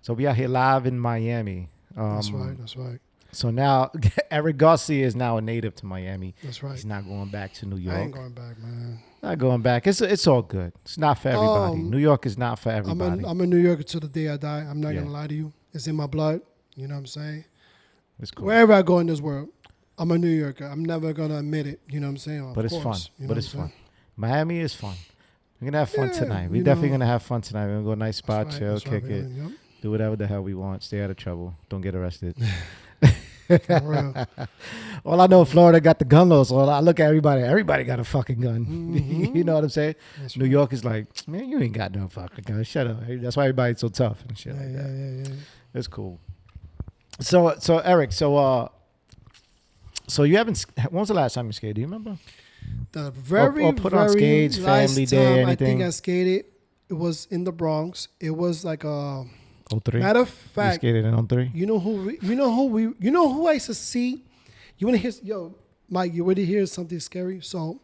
So we out here live in Miami. That's right. So now Eric Garcia is now a native to Miami. That's right. He's not going back to New York. I ain't going back, man. Not going back. It's all good. It's not for everybody. New York is not for everybody. I'm a New Yorker to the day I die. I'm not Yeah. gonna lie to you. It's in my blood. You know what I'm saying? It's cool. Wherever I go in this world, I'm a New Yorker. I'm never gonna admit it. You know what I'm saying? But Of it's course, fun. you know But what it's I'm fun. Miami is fun. We're gonna have fun tonight. We're you definitely know. gonna have fun tonight. We're gonna go nice spot, chill, That's right, kick it, man. do whatever the hell we want. Stay out of trouble. Don't get arrested. Yep, for real. All I know, Florida got the gun laws. So I look at everybody. Everybody got a fucking gun. Mm-hmm. You know what I'm saying? That's New right. York is like, man, you ain't got no fucking gun. Shut up. That's why everybody's so tough and shit like that. Yeah. It's cool. So Eric, so you haven't. When was the last time you skated? Do you remember? The very, or put on very skates, last family day, time I think anything? I skated, it was in the Bronx. It was like a 03? matter of You fact. skated in 03? You know who I used to see. You want to hear? Yo, Mike, you ready to hear something scary? So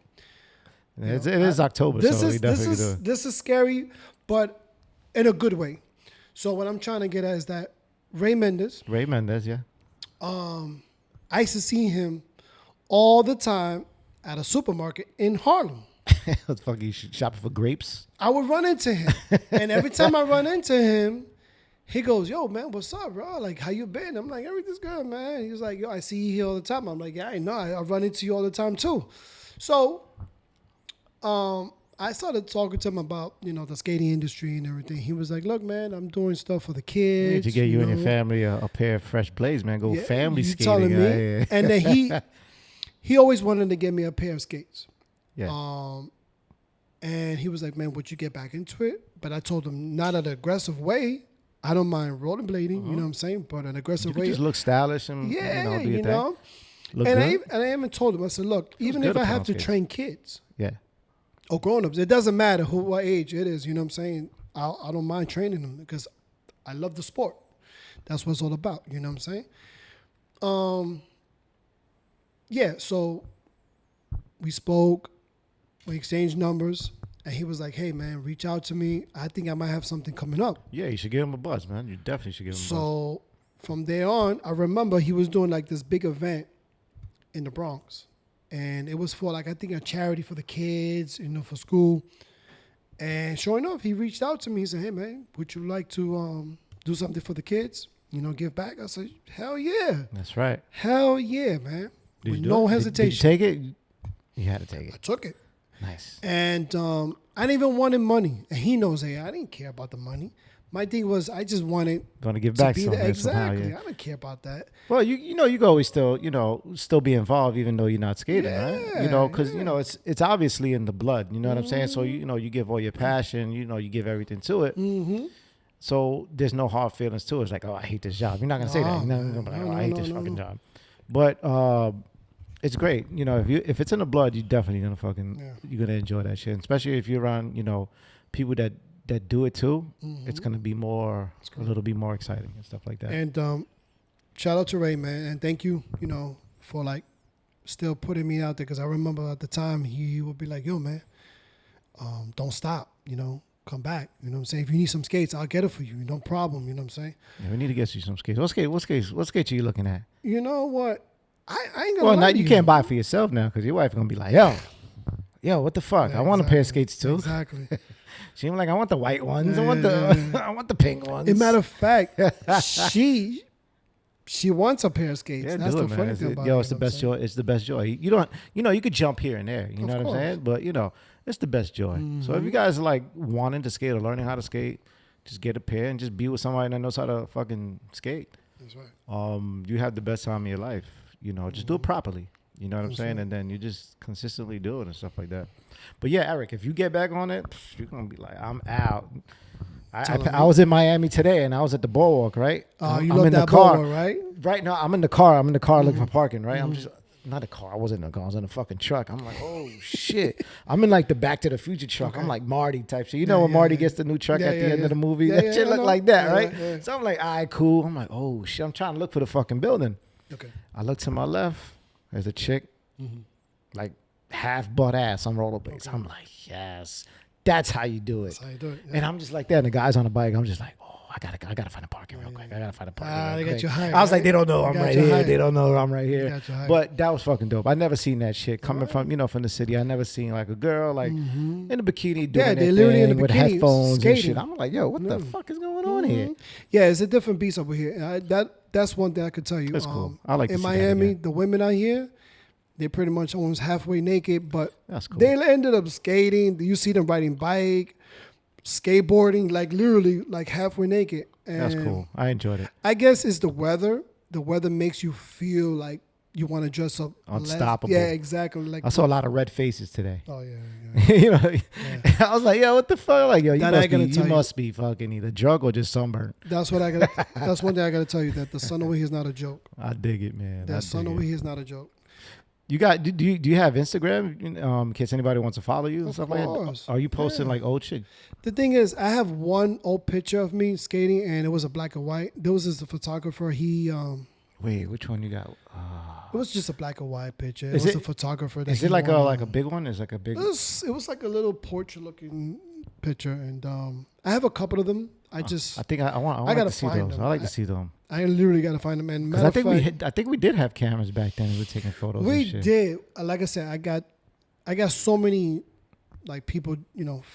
It is October, so we definitely do it. this is scary, but in a good way. So what I'm trying to get at is that Ray Mendez. Ray Mendez, yeah. I used to see him all the time at a supermarket in Harlem. What the fuck, you shopping for grapes? I would run into him, and every time I run into him, he goes, "Yo, man, what's up, bro? Like, how you been?" I'm like, "Everything's good, man." He was like, "Yo, I see you here all the time." I'm like, "Yeah, I know. I run into you all the time too." So, I started talking to him about the skating industry and everything. He was like, "Look, man, I'm doing stuff for the We need kids. to get you and your know. family a pair of fresh blades, man. Go Yeah, family you skating. telling me?" Yeah. And then he always wanted to get me a pair of skates. Yeah. And he was like, "Man, would you get back into it?" But I told him, not an aggressive way. I don't mind rollerblading, you know what I'm saying? But an aggressive You could way. just look stylish and Yeah, do your thing. Look and good. I even told him, I said, "Look, even good if to I put have on to skates. train kids Yeah. or grown-ups, it doesn't matter what age it is, you know what I'm saying? I don't mind training them because I love the sport. That's what it's all about, you know what I'm saying? Yeah, so we spoke, we exchanged numbers, and he was like, "Hey, man, reach out to me. I think I might have something coming up." Yeah, you should give him a buzz, man. You definitely should give him a buzz. So from there on, I remember he was doing like this big event in the Bronx. And it was for like, I think a charity for the kids, for school. And sure enough, he reached out to me. He said, "Hey, man, would you like to do something for the kids? Give back?" I said, "Hell yeah. That's right. Hell yeah, man." Did With you do no it? hesitation. Did you take it? You had to take I it. took it. Nice. And I didn't even want money. And he knows, hey, I didn't care about the money. My thing was I just wanted Going to give to back be something there. somehow, Exactly. yeah. I don't care about that. Well, you can always still be involved even though you're not skating, right? Because it's obviously in the blood. You know what I'm saying? So you give all your passion. You give everything to it. Mm-hmm. So there's no hard feelings to it. It's like, oh, I hate this job. You're not gonna say that. You're not gonna be like, oh, I hate this fucking job. But it's great. If it's in the blood, you're definitely gonna you're gonna enjoy that shit. Especially if you're around people that do it too. It's gonna be a little bit more exciting and stuff like that. And shout out to Ray, man, and thank you, for like still putting me out there, because I remember at the time he would be like, "Yo, man, don't stop, come back. You know what I'm saying? If you need some skates, I'll get it for you. No problem. You know what I'm saying?" Yeah, we need to get you some skates. What skates are you looking at? You know what? I ain't gonna Well, lie now to you can't buy it for yourself now because your wife gonna be like, yo, what the fuck? Yeah, I want a pair of exactly. skates too. Exactly. She was like, I want the white ones. I want Yeah. the I want the pink ones. As a matter of fact, she wants a pair of skates. Yeah, That's do the it, man. funny thing about it. It's the best joy. It's the best joy. You don't, you could jump here and there. You know what I'm saying? But it's the best joy. So if you guys are like wanting to skate or learning how to skate, just get a pair and just be with somebody that knows how to fucking skate. That's right. You have the best time of your life. Just do it properly. You know what I'm saying? right. And then you just consistently do it and stuff like that. But yeah, Eric, if you get back on it, you're gonna be like, I'm out. I was in Miami today and I was at the boardwalk, right? Oh, you I'm love in the that car, boardwalk, right? Right now, I'm in the car. Looking for parking, right? I'm just not a car. I wasn't in a car. I was in a fucking truck. I'm like, oh shit. I'm in like the Back to the Future truck. Okay. I'm like Marty type shit. When Marty gets the new truck at the end of the movie, Yeah, that shit I look know. like that, Yeah, right? yeah. So I'm like, all right, cool. I'm like, oh shit. I'm trying to look for the fucking building. Okay. I look to my left. There's a chick, like half butt ass on rollerblades. I'm like, yes, that's how you do it. That's how you do it. And I'm just like that. And the guy's on the bike. I'm just like, oh, I gotta find a parking real quick. I gotta find a parking. They real got you quick. hyped, I was like, right? they don't know I'm Got right you here. hyped. They don't know I'm right here. Got you hyped. But that was fucking dope. I never seen that shit coming from from the city. I never seen like a girl like in a bikini doing they're that literally in thing the with bikini, headphones skating. and shit. I'm like, yo, what the fuck is going on here? Yeah, it's a different beast over here. That's one thing I could tell you. That's cool. I like to in see that Miami, again. the women out here, They're pretty much almost halfway naked, but That's cool. they ended up skating. You see them riding bike, skateboarding, like literally like halfway naked. And That's cool. I enjoyed it. I guess it's the weather. The weather makes you feel like you want to dress up. Unstoppable. Yeah, exactly. Like I saw a lot of red faces today. Oh yeah. You know, I was like, yo, what the fuck? Like, yo, you you. must be fucking either drunk or just sunburned. That's what I got. That's one thing I got to tell you, that the sun over here is not a joke. I dig it, man. That sun over here is not a joke. You got? Do you have Instagram? In case anybody wants to follow you and Of stuff like course. that. Are you posting Yeah. like old shit? The thing is, I have one old picture of me skating, and it was a black and white. There was this photographer. He Wait, which one you got? it was just a black and white picture. Is It was it- a photographer. That Is he it like won, a big one? Is like a big? It was like a little portrait looking picture, and I have a couple of them. I think I want. I like gotta to see find those. them. I like to see them. I literally got to find them. And Because matter I of think fact, I think we did have cameras back then. We were taking photos. we and shit. did. Like I said, I got so many like people,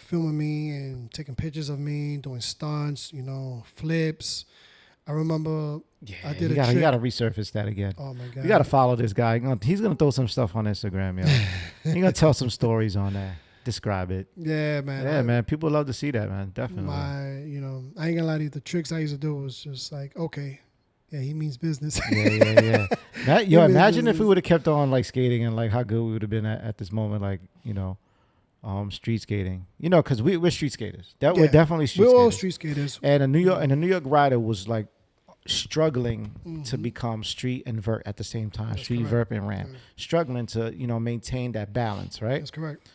filming me and taking pictures of me, doing stunts, flips. I remember Yeah, I did you a gotta, trick. you gotta resurface that again. Oh my god! You gotta follow this guy. He's gonna throw some stuff on Instagram, yo. He's gonna tell some stories on there. Describe it. Yeah, man. Yeah, man. People love to see that, man. Definitely. I ain't gonna lie to you. The tricks I used to do was just like, okay, yeah, he means business. Yeah. Yo, Give me imagine if business. we would have kept on like skating and like how good we would have been at this moment, like street skating. Because we're street skaters. We're Yeah. definitely street We're skaters. all street skaters. And a New York rider was like struggling to Mm-hmm. become street and vert at the same time. That's Street, correct. vert, and ramp. Struggling to maintain that balance, right? That's correct.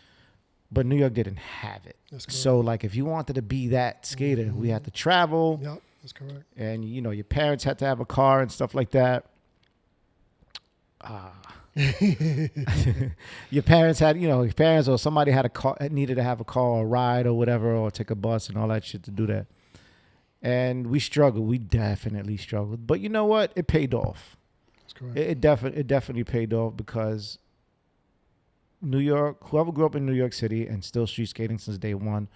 But New York didn't have it. That's correct. So like if you wanted to be that skater, we had to travel. Yep, that's correct. And your parents had to have a car and stuff like that. Your parents or somebody had a car, needed to have a car or ride or whatever, or take a bus and all that shit to do that. And we struggled. We definitely struggled. But you know what? It paid off. That's correct. It definitely paid off because New York, whoever grew up in New York City and still street skating since day one,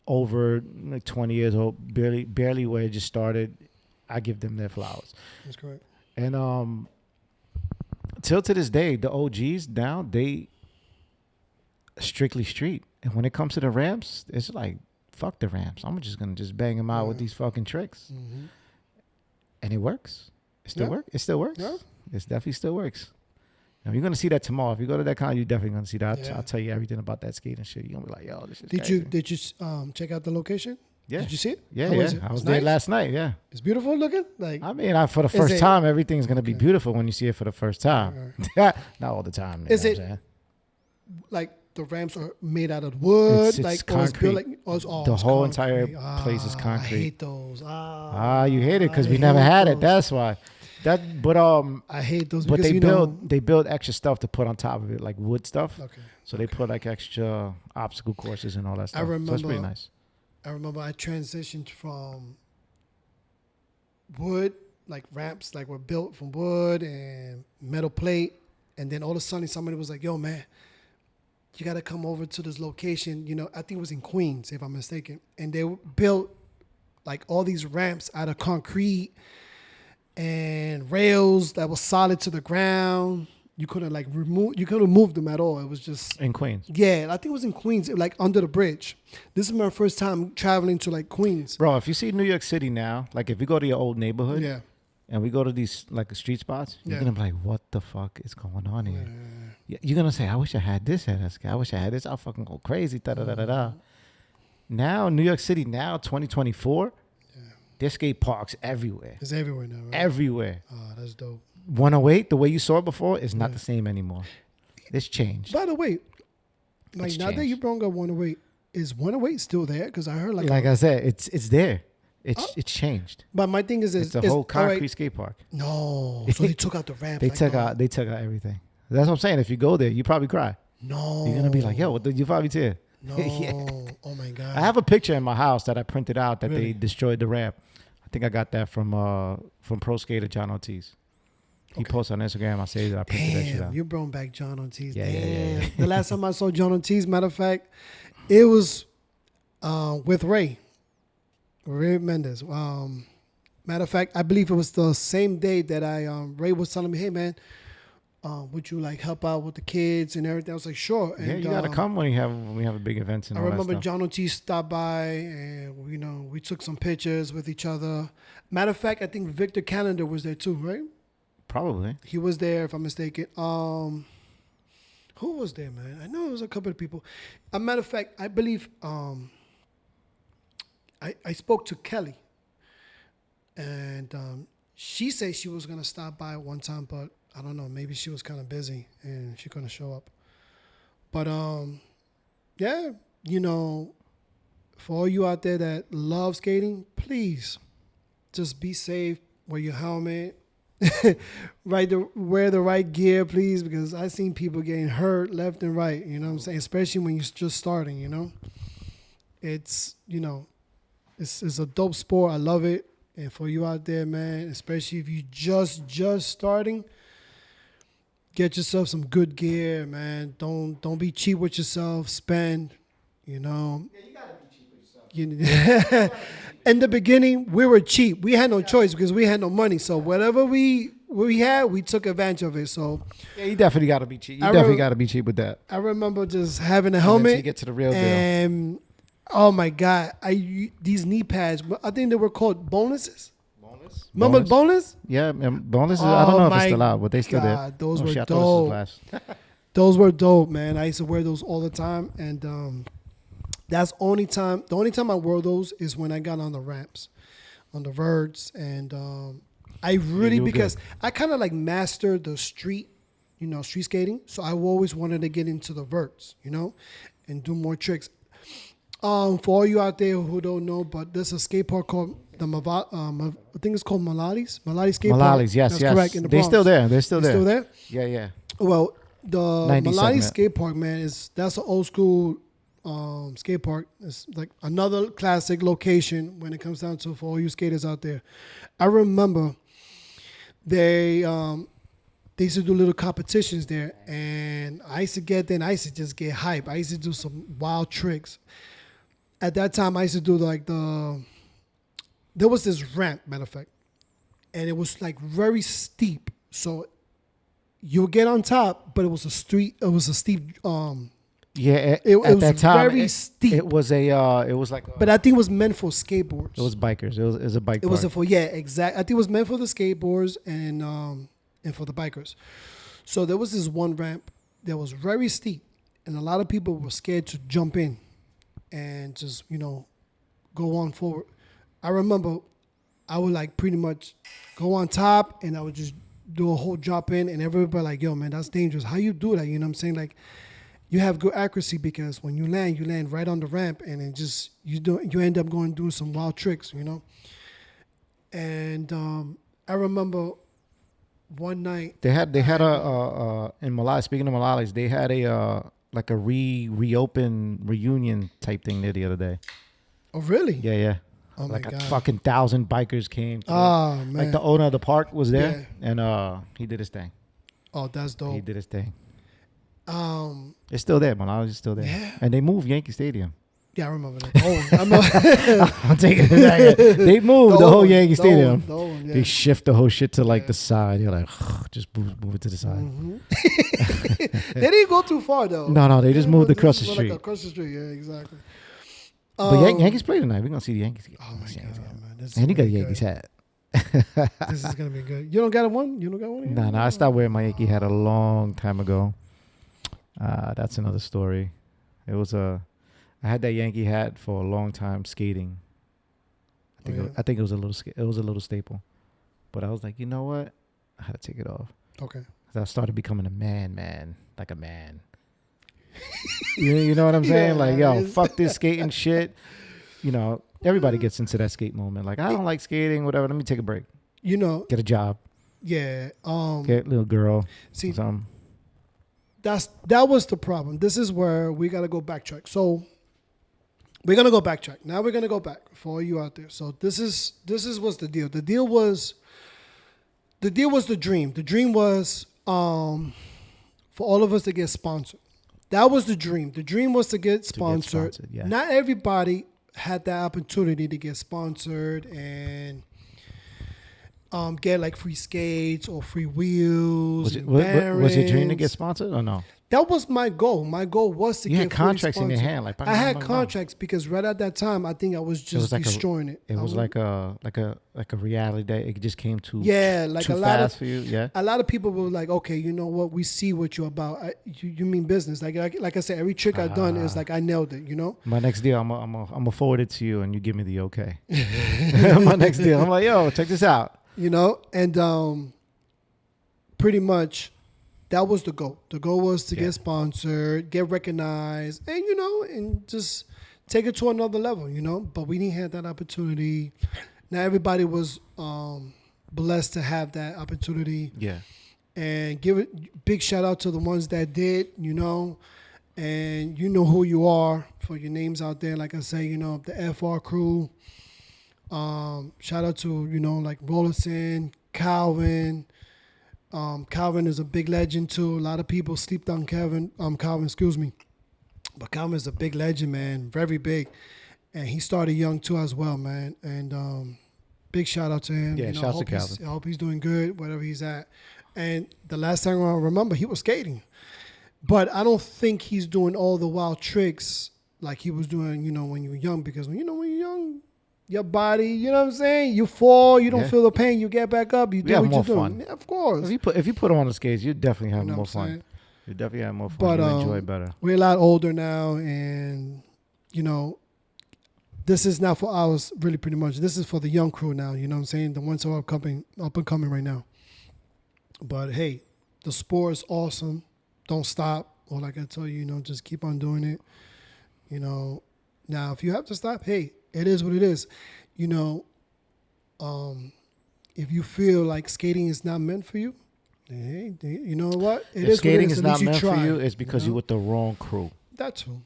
over like 20 years old, barely where it just started, I give them their flowers. That's correct. And till to this day, the OGs now, they strictly street. And when it comes to the ramps, it's like, fuck the ramps. I'm just going to just bang them out with these fucking tricks. Mm-hmm. And it works. It still Yeah. works. It still works. Yeah. It definitely still works. Now, you're going to see that tomorrow. If you go to that con, you're definitely going to see that. Yeah. I'll tell you everything about that skating shit. You're going to be like, yo, this is Did crazy. you check out the location? Yeah. Did you see it? Yeah, How yeah. was it? I was It's there nice? last night, yeah. It's beautiful looking. Like I mean, for the first it- time, everything's going to be Okay. beautiful when you see it for the first time. Not all the time. You Is know it- what I'm saying? like the ramps are made out of wood, It's or it's concrete. built like it's The whole entire place is I concrete. hate those. You hate it because I we never hate had it. those. That's why. I hate those But because they build extra stuff to put on top of it, like wood stuff. Okay. So they put like extra obstacle courses and all that stuff. So it's pretty remember- nice. I remember I transitioned from wood, like ramps, like were built from wood and metal plate, and then all of a sudden somebody was like, "Yo, man, you got to come over to this location." I think it was in Queens, if I'm mistaken, and they built like all these ramps out of concrete and rails that was solid to the ground. You couldn't move them at all. It was just In Queens. yeah. I think it was in Queens, like under the bridge. This is my first time traveling to like Queens. Bro, if you see New York City now, like if you go to your old neighborhood Yeah. and we go to these like street spots, you're Yeah. going to be like, what the fuck is going on here? You're going to say, I wish I had this at us. I wish I had this. I'll fucking go crazy. Da, da, da, da, da. Now, New York City, now, 2024, there's skate parks everywhere. It's everywhere now, right? Everywhere. Oh, that's dope. 108, the way you saw it before, is not the same anymore. It's changed. By the way, like It's now that changed. you brought up 108, is 108 still there? Because I heard like Like I said, it's there. It's changed. but my thing is It's a is- whole all concrete right, skate park. no, so they took out the ramp. They like, took no, out everything. That's what I'm saying. If you go there, you probably cry. No, You're gonna be like, yo, what the, you probably tear. no. Yeah. Oh my god. I have a picture in my house that I printed out that Really? they destroyed the ramp. I think I got that from pro skater John Ortiz. He posted on Instagram. I saved it. I printed that shit Damn, out. you brought back John Ortiz. Yeah, yeah, Damn. yeah. The last time I saw John Ortiz, matter of fact, it was with Ray Mendez. Matter of fact, I believe it was the same day that Ray was telling me, "Hey man, would you like help out with the kids and everything? I was like, sure. And, Yeah, you gotta come when we have a big events and I all remember that stuff. John Ortiz stopped by, and we took some pictures with each other. Matter of fact, I think Victor Calendar was there too, right? Probably. He was there, if I'm mistaken. Who was there, man? I know it was a couple of people. A matter of fact, I believe I spoke to Kelly, and she said she was gonna stop by one time, but I don't know. Maybe she was kind of busy and she couldn't show up. But yeah, for all you out there that love skating, please just be safe. Wear your helmet. Wear the right gear, please, because I've seen people getting hurt left and right. You know what I'm saying? Especially when you're just starting. It's it's a dope sport. I love it. And for you out there, man, especially if you just starting, get yourself some good gear, man. Don't be cheap with yourself. Spend, Yeah, you gotta be cheap with yourself. In the beginning, we were cheap. We had no choice because we had no money. So whatever we had, we took advantage of it. So yeah, you definitely gotta be cheap. You definitely gotta be cheap with that. I remember just having a And helmet. then to get to the real deal. And oh my God, these knee pads. I think they were called bonuses. Bonus? Remember bonus? Yeah, bonuses. I don't know if it's still out, but they still there. God, those were shit, I thought this was dope. last. Those were dope, man. I used to wear those all the time, and that's the only time I wore those is when I got on the ramps, on the verts, and I really, because good. I kind of like mastered the street skating, so I always wanted to get into the verts, and do more tricks. For all you out there who don't know, but there's a skate park called I think it's called Malali's skate park. Malali's, yes, That's yes. correct. In the They're Bronx. still there. They're still there. Still there? Yeah, yeah. Well, the 90 Malali's segment. skate park, man, that's an old school skate park. It's like another classic location when it comes down to for all you skaters out there. I remember they used to do little competitions there, and I used to get there and I used to just get hype. I used to do some wild tricks. At that time, I used to do there was this ramp, matter of fact, and it was like very steep. So you'll get on top, but it was a steep. Yeah, it at was that time, very steep. It was like. But I think it was meant for skateboards. It was bikers. It was a bike. It was exact. I think it was meant for the skateboards and for the bikers. So there was this one ramp that was very steep, and a lot of people were scared to jump in and just go on forward. I remember I would like pretty much go on top, and I would just do a whole drop in, and everybody like, yo, man, that's dangerous. How you do that? You know what I'm saying? Like, you have good accuracy because when you land right on the ramp, and it just you end up doing some wild tricks, And I remember one night they had a in Malali. Speaking of Malali's, they had a like a reopen reunion type thing there the other day. Oh really? Yeah, yeah. Oh like my God. a fucking 1,000 bikers came. Oh man. Like the owner of the park was there, and he did his thing. Oh, that's dope. He did his thing. Um, It's still there. Malali's is still there. Yeah. And they moved Yankee Stadium. yeah, I remember that. Oh, I'm taking it back. They moved the whole Yankee Stadium. Yeah. They shift the whole shit to like the side. You're like, just move it to the side. Mm-hmm. They didn't go too far though. No, they just moved across the Like street. across the street, yeah, exactly. But Yankees play tonight. We're gonna see the Yankees. Oh my God, man. This is And you got a gonna be Yankees good. hat. This is gonna be good. You don't got one? You don't got one? No, I stopped wearing my Yankee hat a long time ago. That's another story. It was I had that Yankee hat for a long time skating. I think it was a little staple, but I was like, you know what? I had to take it off. Okay. I started becoming a man, like a man. you know what I'm saying? Yeah, like, yo, fuck this skating shit. Everybody gets into that skate moment. Like, I don't like skating, whatever. Let me take a break. Get a job. Yeah. Get a little girl. See, something. that was the problem. This is where we gotta go backtrack. So we're gonna go backtrack. Now we're gonna go back for all you out there. So this is what's the deal. The deal was the dream. The dream was for all of us to get sponsored. That was the dream. The dream was to get sponsored. Yeah. Not everybody had that opportunity to get sponsored, and get like free skates or free wheels. Was it and was your dream to bearings. get sponsored or no? That was my goal. My goal was to You get had free contracts in your sponsors. hand, like, I had bang, bang, bang. contracts because right at that time I think I was just like destroying it. It was like a reality that it just came too like too a lot fast of for you. Yeah. a lot of people were like, okay, you know what? We see what you're about. You mean business? Like I said, every trick I've done is like I nailed it. You know. My next deal, I'm gonna forward it to you, and you give me the okay. My next deal, I'm like, yo, check this out. You know, and pretty much that was the goal. The goal was to get sponsored, get recognized, and and just take it to another level. But we didn't have that opportunity. Now everybody was blessed to have that opportunity. Yeah. And give it big shout out to the ones that did. And you know who you are for your names out there. Like I say, the FR crew. Shout out to like Rollerson, Calvin. Calvin is a big legend too. A lot of people sleeped on Calvin, excuse me. But Calvin is a big legend, man. Very big. And he started young too as well, man. And big shout out to him. Yeah, shout out to Calvin. I hope he's doing good, wherever he's at. And the last time I remember, he was skating. But I don't think he's doing all the wild tricks like he was doing, when you were young. Because when you're young, your body, you know what I'm saying? You fall, you don't feel the pain, you get back up, you do what you're doing. Yeah, of course. If you put him on the skates, you definitely have more fun. Saying? You definitely have more fun. But You'll enjoy it better. We're a lot older now, and this is not for ours, really, pretty much. This is for the young crew now. You know what I'm saying? The ones who are up and coming right now. But hey, the sport is awesome. Don't stop. Or like I told you, just keep on doing it. Now if you have to stop, hey, it is what it is. If you feel like skating is not meant for you, hey, you know what? If skating is not meant for try, you, it's because you're with the wrong crew. That too.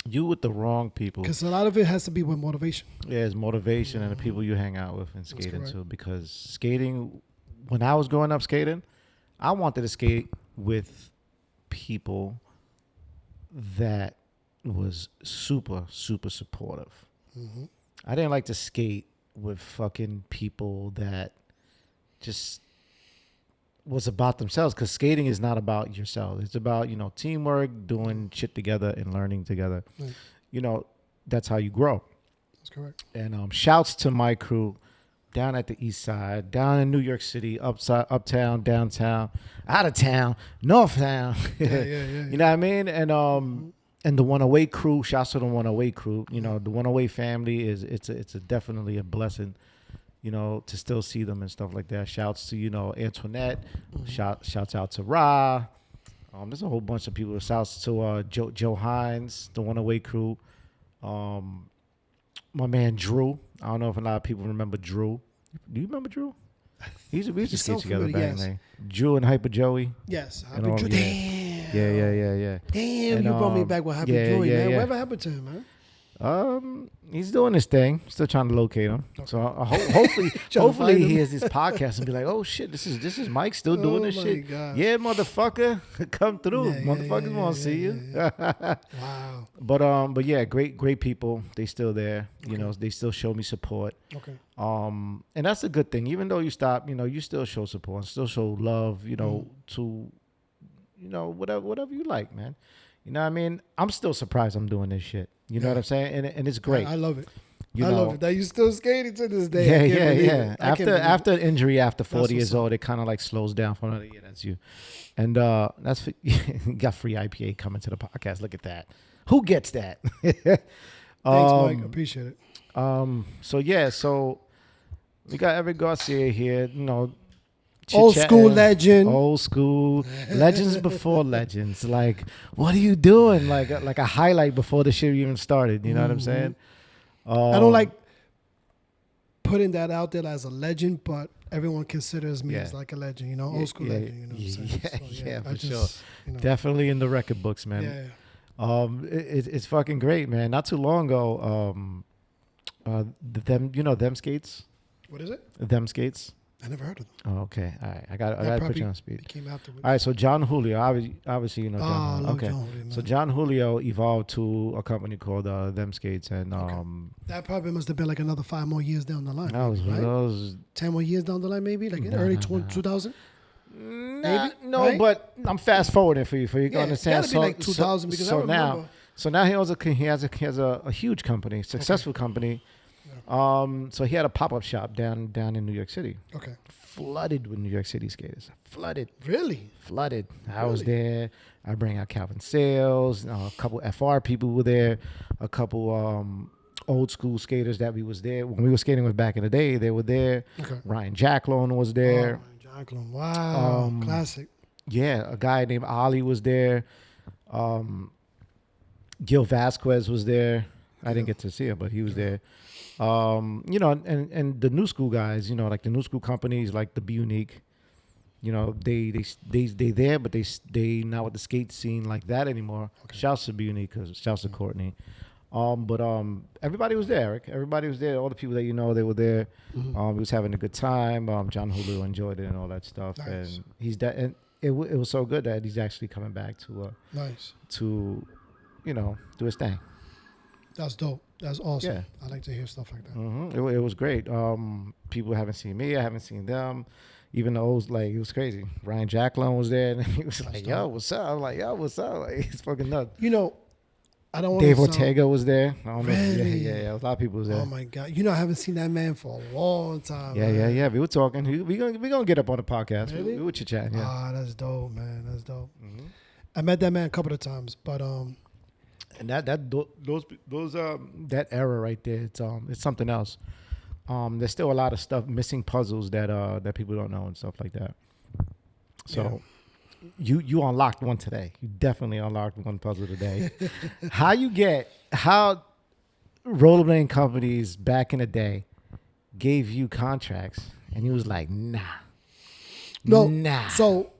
You with the wrong people. Because a lot of it has to be with motivation. Yeah, it's motivation and the people you hang out with and skating correct. too. Because skating, when I was growing up skating, I wanted to skate with people that was super, super supportive. Mm-hmm. I didn't like to skate with fucking people that just was about themselves, because skating is not about yourself. It's about, teamwork, doing shit together and learning together. Right. That's how you grow. That's correct. And shouts to my crew down at the east side, down in New York City, uptown, downtown, out of town, north town. Yeah. You know what I mean? And the 108 crew, shouts to the 108 crew. The 108 family it's definitely a blessing, to still see them and stuff like that. Shouts to, Antoinette. Mm-hmm. Shouts out to Ra. There's a whole bunch of people. Shouts to Joe Hines, the 108 crew. My man Drew. I don't know if a lot of people remember Drew. Do you remember Drew? We used to skate together back then. Drew and Hyper Joey. Yes, Hyper Joey. Damn. Yeah. Damn, and, you brought me back with Hyper Joey, man. Whatever happened to him, man? He's doing his thing. Still trying to locate him. Okay. So hopefully he hears this podcast and be like, oh shit, this is Mike still doing this shit. God. Yeah, motherfucker, come through. Motherfuckers want to see you. Wow. But yeah, great people. They still there. Okay. They still show me support. Okay. And that's a good thing. Even though you stop, you still show support, still show love. To whatever you like, man. You know what I mean? I'm still surprised I'm doing this shit. You know what I'm saying? And it's great. I love it. I love it. That you still skating to this day. Yeah. After injury, after 40 years old, it kind of like slows down for another year. That's you. And that's got free IPA coming to the podcast. Look at that. Who gets that? Thanks, Mike. Appreciate it. So we got Eric Garcia here. Old school legend. Old school legends before legends. Like, what are you doing? Like a highlight before the shit even started. You know what I'm saying? I don't like putting that out there as a legend, but everyone considers me as like a legend. Old school legend. You know what I'm saying? For sure. Definitely in the record books, man. Yeah. It's fucking great, man. Not too long ago, them skates. What is it? Them skates. I never heard of them. Oh, okay. All right. I got to put you on speed. It came afterwards. All right. So John Julio, obviously you know John. Julio. Okay. John Julio, man. So John Julio evolved to a company called Them Skates, and That probably must have been like another 5 more years down the line. that was maybe, right? 10 more years down the line, maybe, like in early 2000. Maybe no, right? but I'm fast forwarding for you to understand. Gotta be like 2000 because I remember. Now he has a huge company, successful company. So he had a pop-up shop down in New York City. Okay. Flooded with New York City skaters. Flooded. Really? Flooded. I was there. I bring out Calvin Sales. A couple FR people were there. A couple old school skaters that we was there when we were skating with back in the day. They were there. Okay. Ryan Jacklone was there. Ryan Jacklone. Wow. Classic. Yeah, a guy named Ali was there. Gil Vasquez was there. I didn't get to see him, but he was there. You know, and the new school guys, you know, like the new school companies, like the Be Unique, you know, they there, but they not with the skate scene like that anymore. Okay. Shouts to Be Unique, shouts to Courtney. But everybody was there, Eric. Everybody was there. All the people that you know, they were there. Mm-hmm. He was having a good time. John Julio enjoyed it and all that stuff. Nice. And it was so good that he's actually coming back to to, you know, do his thing. That's dope. That's awesome. Yeah. I like to hear stuff like that. Mm-hmm. It was great. People haven't seen me. I haven't seen them. Even those, like, it was crazy. Ryan Jacklone was there, and he was like, "Yo, what's up?" I'm like, "Yo, what's up?" Like, it's fucking nuts. You know, I don't want Dave Ortega was there. I don't know. Really? Yeah. A lot of people was there. Oh my God! You know, I haven't seen that man for a long time. Yeah. We were talking. We gonna get up on the podcast. Really? We were chit-chatting. Yeah. Ah, that's dope, man. That's dope. Mm-hmm. I met that man a couple of times, but And that era right there, it's something else. There's still a lot of stuff, missing puzzles that people don't know and stuff like that. So you unlocked one today. You definitely unlocked one puzzle today. how rollerblading companies back in the day gave you contracts and you was like, nah. So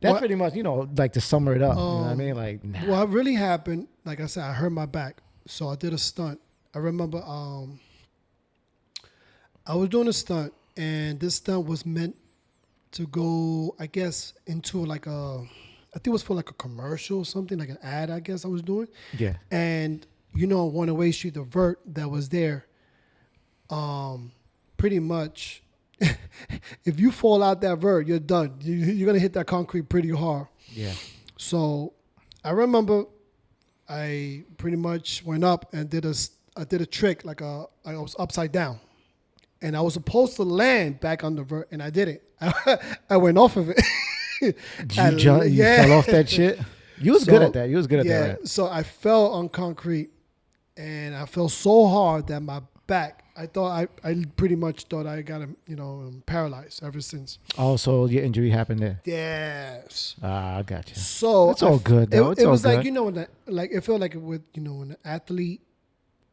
that's pretty much, you know, like to sum it up. You know what I mean? Like, nah. What really happened, like I said, I hurt my back. So I did a stunt. I remember I was doing a stunt, and this stunt was meant to go, I guess, into like I think it was for like a commercial or something, like an ad, I guess I was doing. Yeah. And, you know, on One-Way Street, the vert that was there, pretty much, if you fall out that vert, you're done. You're going to hit that concrete pretty hard. Yeah. So I remember I pretty much went up and I did a trick, like I was upside down. And I was supposed to land back on the vert, and I didn't. I went off of it. You fell off that shit? You was good at that. You was good at that. Right? So I fell on concrete, and I fell so hard that my back, I pretty much thought I got paralyzed ever since. Oh, so your injury happened there? Yes. I got you. So it's all good though. It was like, you know, like it felt like with, you know, an athlete,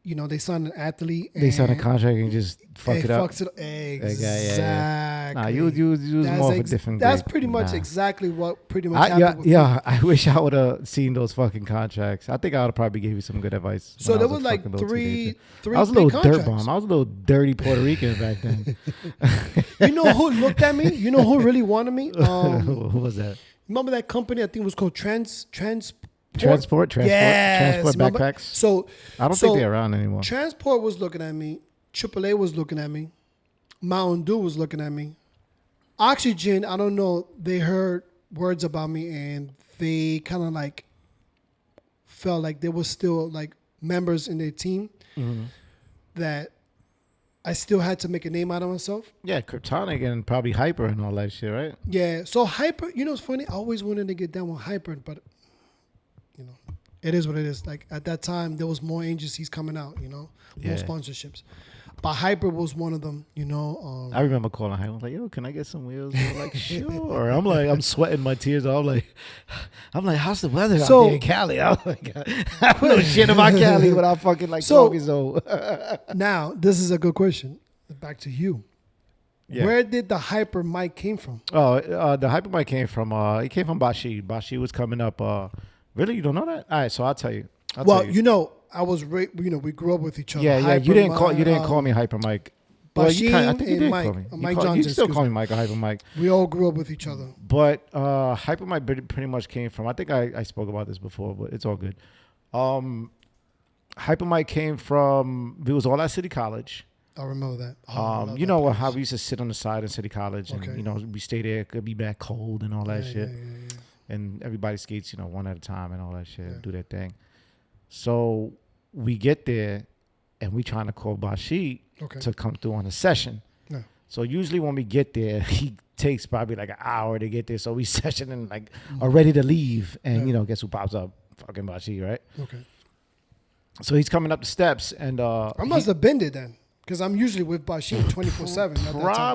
you know, they sign an athlete. They sign a contract and just fuck it up. Fucks it up. Exactly. Nah, you was more of a different. That's pretty much exactly what pretty much happened. With me. I wish I would have seen those fucking contracts. I think I would have probably gave you some good advice. So there was like three. I was a little dirt bomb. I was a little dirty Puerto Rican back then. You know who looked at me? You know who really wanted me? Who was that? Remember that company? I think it was called Transport yes, backpacks. So I don't think they're around anymore. Transport was looking at me. AAA was looking at me. Mountain Dew was looking at me. Oxygen, I don't know. They heard words about me, and they kind of like felt like they were still like members in their team that I still had to make a name out of myself. Yeah, Kryptonic and probably Hyper and all that shit, right? Yeah. So Hyper, you know, it's funny. I always wanted to get down with Hyper, but you know, it is what it is. Like at that time, there was more agencies coming out, you know, more sponsorships. But Hyper was one of them, you know. I remember calling Hyper. I was like, yo, can I get some wheels? They're like, sure. I'm sweating my tears. I'm like, how's the weather out there in Cali? I'm like, I don't know shit about Cali without fucking like 12 years old. Now, this is a good question. Back to you. Yeah. Where did the Hyper mic came from? Oh, the Hyper mic came from, it came from Bashi. Bashi was coming up. Really? You don't know that? All right, so I'll tell you. You know, I was, we grew up with each other. Yeah, you didn't call me Hyper Mike. Well, Basheen I think you and did Mike. call me. Mike You Johnson. still excuse call me me. Mike or Hyper Mike. We all grew up with each other. But Hyper Mike pretty much came from, I think I spoke about this before, but it's all good. Hyper Mike came from, we was all at City College. I remember that. Oh, I love You that know place. how we used to sit on the side in City College and, Okay. you know, we stay there, it could be back cold and all that shit. Yeah. And everybody skates, you know, one at a time and all that shit, Yeah. do their thing. So we get there and we trying to call Bashir Okay. to come through on a session. Yeah. So usually when we get there, he takes probably like an hour to get there. So we sessioning like are ready to leave. And, Yeah. you know, guess who pops up? Fucking Bashir, right? Okay. So he's coming up the steps and I must have been there then. Because I'm usually with Bashir 24/7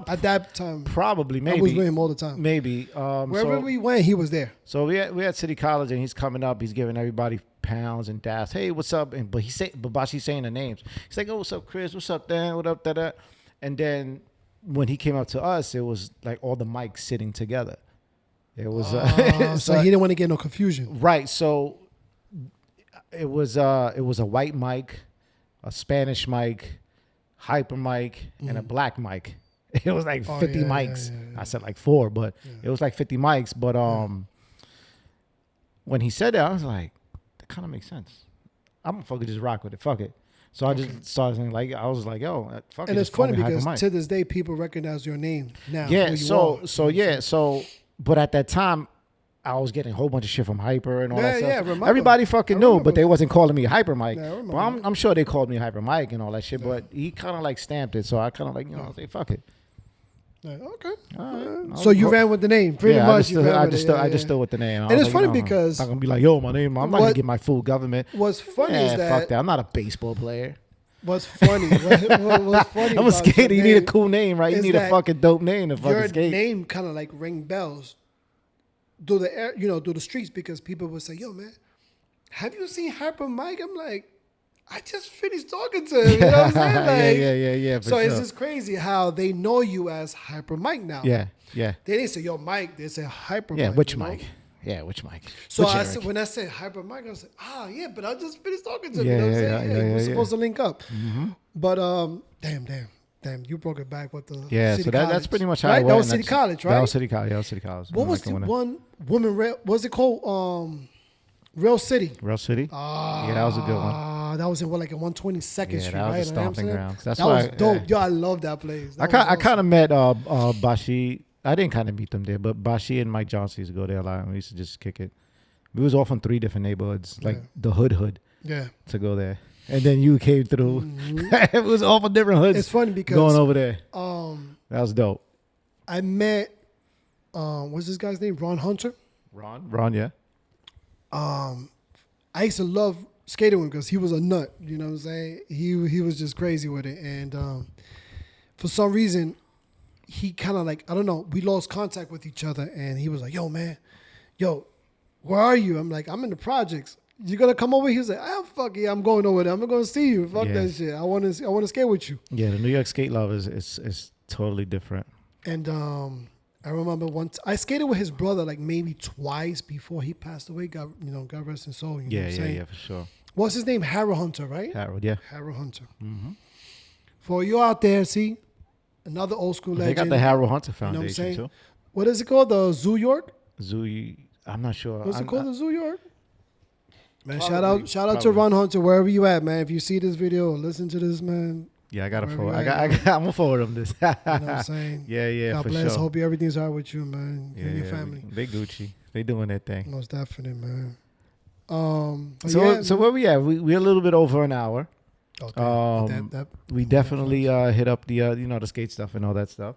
at that time. Probably, maybe. I was with him all the time. Maybe. Wherever we went, he was there. So we at City College and he's coming up. He's giving everybody pounds and dabs. Hey, what's up? And but Bashi's saying the names. He's like, oh, what's up, Chris? What's up, Dan? What up, da? And then when he came up to us, it was like all the mics sitting together. It was so he didn't want to get no confusion. right. So it was a white mic, a Spanish mic, Hyper mic, and a black mic. It was like 50 mics. Yeah. I said like 4, but it was like 50 mics. But when he said that, I was like, that kind of makes sense. I'm gonna fucking just rock with it. Fuck it. So I just started saying like, I was like, yo, fuck it. And it's just call funny me Hyper because Mike. to this day, people recognize your name now. Yeah. who you are. So, but at that time, I was getting a whole bunch of shit from Hyper and all that stuff. Yeah, remember. Everybody fucking I knew, remember. but they wasn't calling me Hyper Mike. Yeah, I remember. Well, I'm sure they called me Hyper Mike and all that shit, but he kind of like stamped it. So I kind of like, you know, I say, fuck it. Yeah, okay. All right. So you ran with the name, pretty much. I just stood with the name. And it's funny because- I'm not gonna be like, yo, my name. I'm not gonna get my full government. What's funny Yeah, is that, fuck that. I'm not a baseball player. what's funny, what's funny I'm a about your skater. You need a name cool name, right? You is need a that fucking dope name to fucking your skate. name kind of like ring bells through the air, through the streets because people would say, "Yo, man, have you seen Hyper Mike?" I'm like, I just finished talking to him. You know what I'm saying? Like, yeah. so it's just crazy how they know you as Hyper Mike now. Yeah. They didn't say, "Yo, Mike." They say Hyper Yeah, Mike. which you know? Mike? Yeah, which Mike? So Which I Eric? said, when I said Hyper Mike, I was like, yeah, but I just finished talking to him. Yeah, you know what I'm yeah, saying? yeah, we're yeah. supposed to link up. But damn, you broke it back with the Yeah, City so College. that's pretty much how right? it went. That was and City College, right? That was City College. Yeah, that was City College. What was the one woman? What's it called? Real City. Real City? Yeah, that was a good one. That was in like in 122nd Street, Yeah, that was right? a in stomping Amsterdam? grounds. That's that why was dope. yeah. Yo, I love that place. That I was kind of met Bashi. I didn't kind of meet them there, but Bashi and Mike Johnson used to go there a lot. And we used to just kick it. We was all from 3 different neighborhoods, like the hood, awesome. Yeah. to go there. And then you came through. It was all from different hoods. It's funny because going over there. that was dope. I met what's this guy's name? Ron Hunter. Ron, yeah. I used to love skating with him because he was a nut. You know what I'm saying? He was just crazy with it. And for some reason, he kind of like, I don't know, we lost contact with each other. And he was like, yo, man, where are you? I'm like, I'm in the projects. You gonna come over? He was like, oh, fuck yeah, I'm going over there. I'm going to see you. Fuck that shit. I want to skate with you. Yeah, the New York skate love is totally different. And I remember once I skated with his brother like maybe twice before he passed away. God rest his soul. You know what I'm saying? Yeah, for sure. What's his name? Harold Hunter, right? Harold, yeah. Harold Hunter. Mm-hmm. For you out there, see another old school legend. They got the Harold Hunter You know what I'm Foundation saying? too. What is it called? The Zoo York? Zoo, I'm not sure. What's it called? The Zoo York? Man, Probably, shout out to Ron Hunter wherever you at, man. If you see this video or listen to this, man. Yeah, I got to wherever forward. you at, I'm gonna forward them this. You know what I'm saying? Yeah, God for bless. sure. Hope everything's all right with you, man. You and your family. They Gucci. They doing their thing. Most definite, man. So where we at? We're a little bit over an hour. Okay. We definitely hit up the the skate stuff and all that stuff.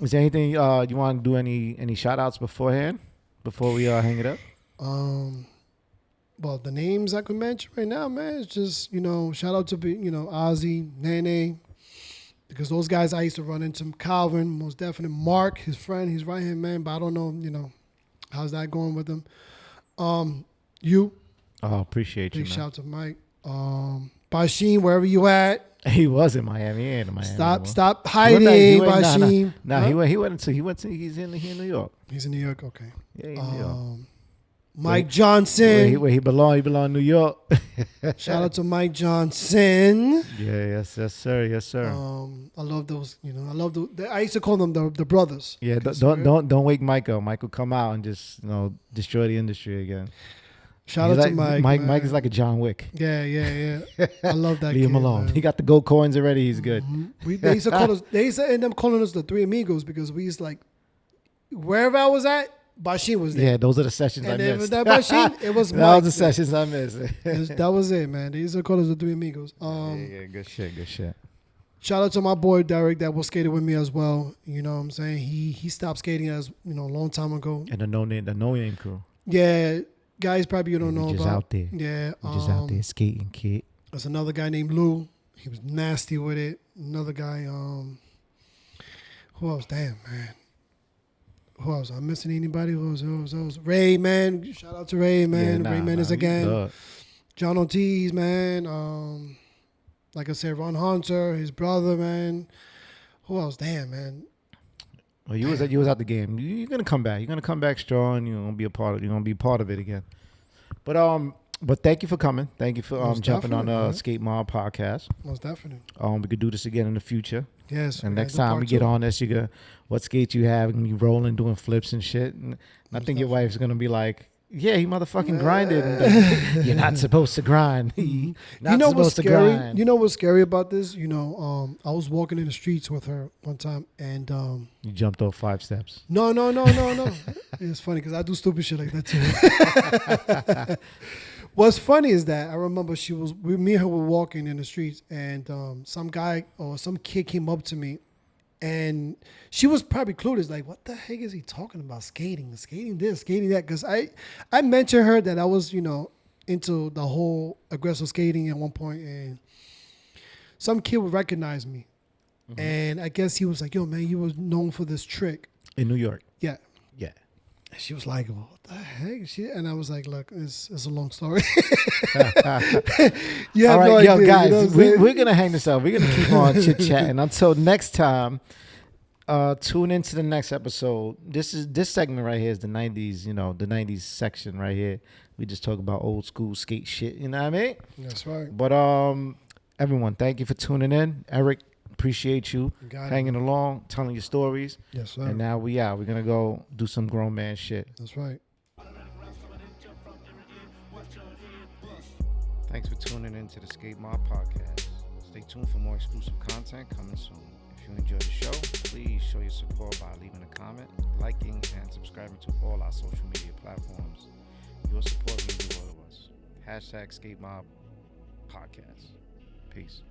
Is there anything you want to do? Any shout outs beforehand before we hang it up? Well, the names I could mention right now, man, it's just, shout out to, Ozzy, Nene, because those guys I used to run into. Calvin, most definitely. Mark, his friend, he's right hand man, but I don't know, how's that going with him. You. Oh, appreciate you, Big man. shout out to Mike. Basheen, wherever you at. He was in Miami. He ain't in Miami. Stop hiding, Basheen. Nah, Huh? he's in New York. He's in New York, okay. Yeah, he's in New York. Mike Johnson. Where he belong? He belong in New York. Shout out to Mike Johnson. Yeah, yes, sir, yes, sir. I love those. I love I used to call them the brothers. Yeah, don't wake Mike up. Mike will come out and just destroy the industry again. Shout out to Mike. Mike is like a John Wick. Yeah. I love that. Leave him alone. Man. He got the gold coins already. He's good. They used to call us. They used to end up calling us the Three Amigos because we used wherever I was at, Bashim was there. Yeah, those are the sessions I missed. That Bashim, it was Mike. That was the sessions I missed. That was it, man. They used to call us the Three Amigos. Yeah, good shit. Shout out to my boy Derek that was skating with me as well. You know what I'm saying? He stopped skating a long time ago. And the no name crew. Yeah, guys probably you don't know just about. Out there. Yeah, just out there skating, kid. There's another guy named Lou. He was nasty with it. Another guy. Who else? Damn, man. Who else? I'm missing anybody? Who else? Ray, man. Shout out to Ray, man. Ray Menace again. John Ortiz, man. Like I said, Ron Hunter, his brother, man. Who else? Damn, man. Well, you was at the game. You're gonna come back. You're gonna come back strong. You're gonna be a part of. You're gonna be part of it again. But thank you for coming. Thank you for jumping on the Skatemobb podcast. Most definitely. We could do this again in the future. Yes. And next time we get on this, what skates you have, and you rolling, doing flips and shit. And I think your wife's gonna be like, "Yeah, he motherfucking grinded." And you're not supposed to grind. Not supposed to grind. You know what's scary about this? I was walking in the streets with her one time, and you jumped off 5 steps. No. It's funny because I do stupid shit like that too. What's funny is that I remember me and her were walking in the streets, and some guy or some kid came up to me, and she was probably clueless, like, what the heck is he talking about? Skating this, skating that. Because I mentioned her that I was, into the whole aggressive skating at one point, and some kid would recognize me. Mm-hmm. And I guess he was like, yo, man, you was known for this trick. In New York? Yeah. Yeah. And she was like, what the heck? And I was like, look, it's a long story. You have no idea, guys, we're going to hang this up. We're going to keep on chit-chatting. Until next time, tune into the next episode. This segment right here is the 90s, the 90s section right here. We just talk about old school skate shit, you know what I mean? That's right. But everyone, thank you for tuning in. Eric, appreciate you hanging along, telling your stories. Yes, sir. And now we out. We're going to go do some grown man shit. That's right. Thanks for tuning in to the Skatemobb podcast. Stay tuned for more exclusive content coming soon. If you enjoyed the show, please show your support by leaving a comment, liking, and subscribing to all our social media platforms. Your support means the world to us. #Skatemobb podcast. Peace.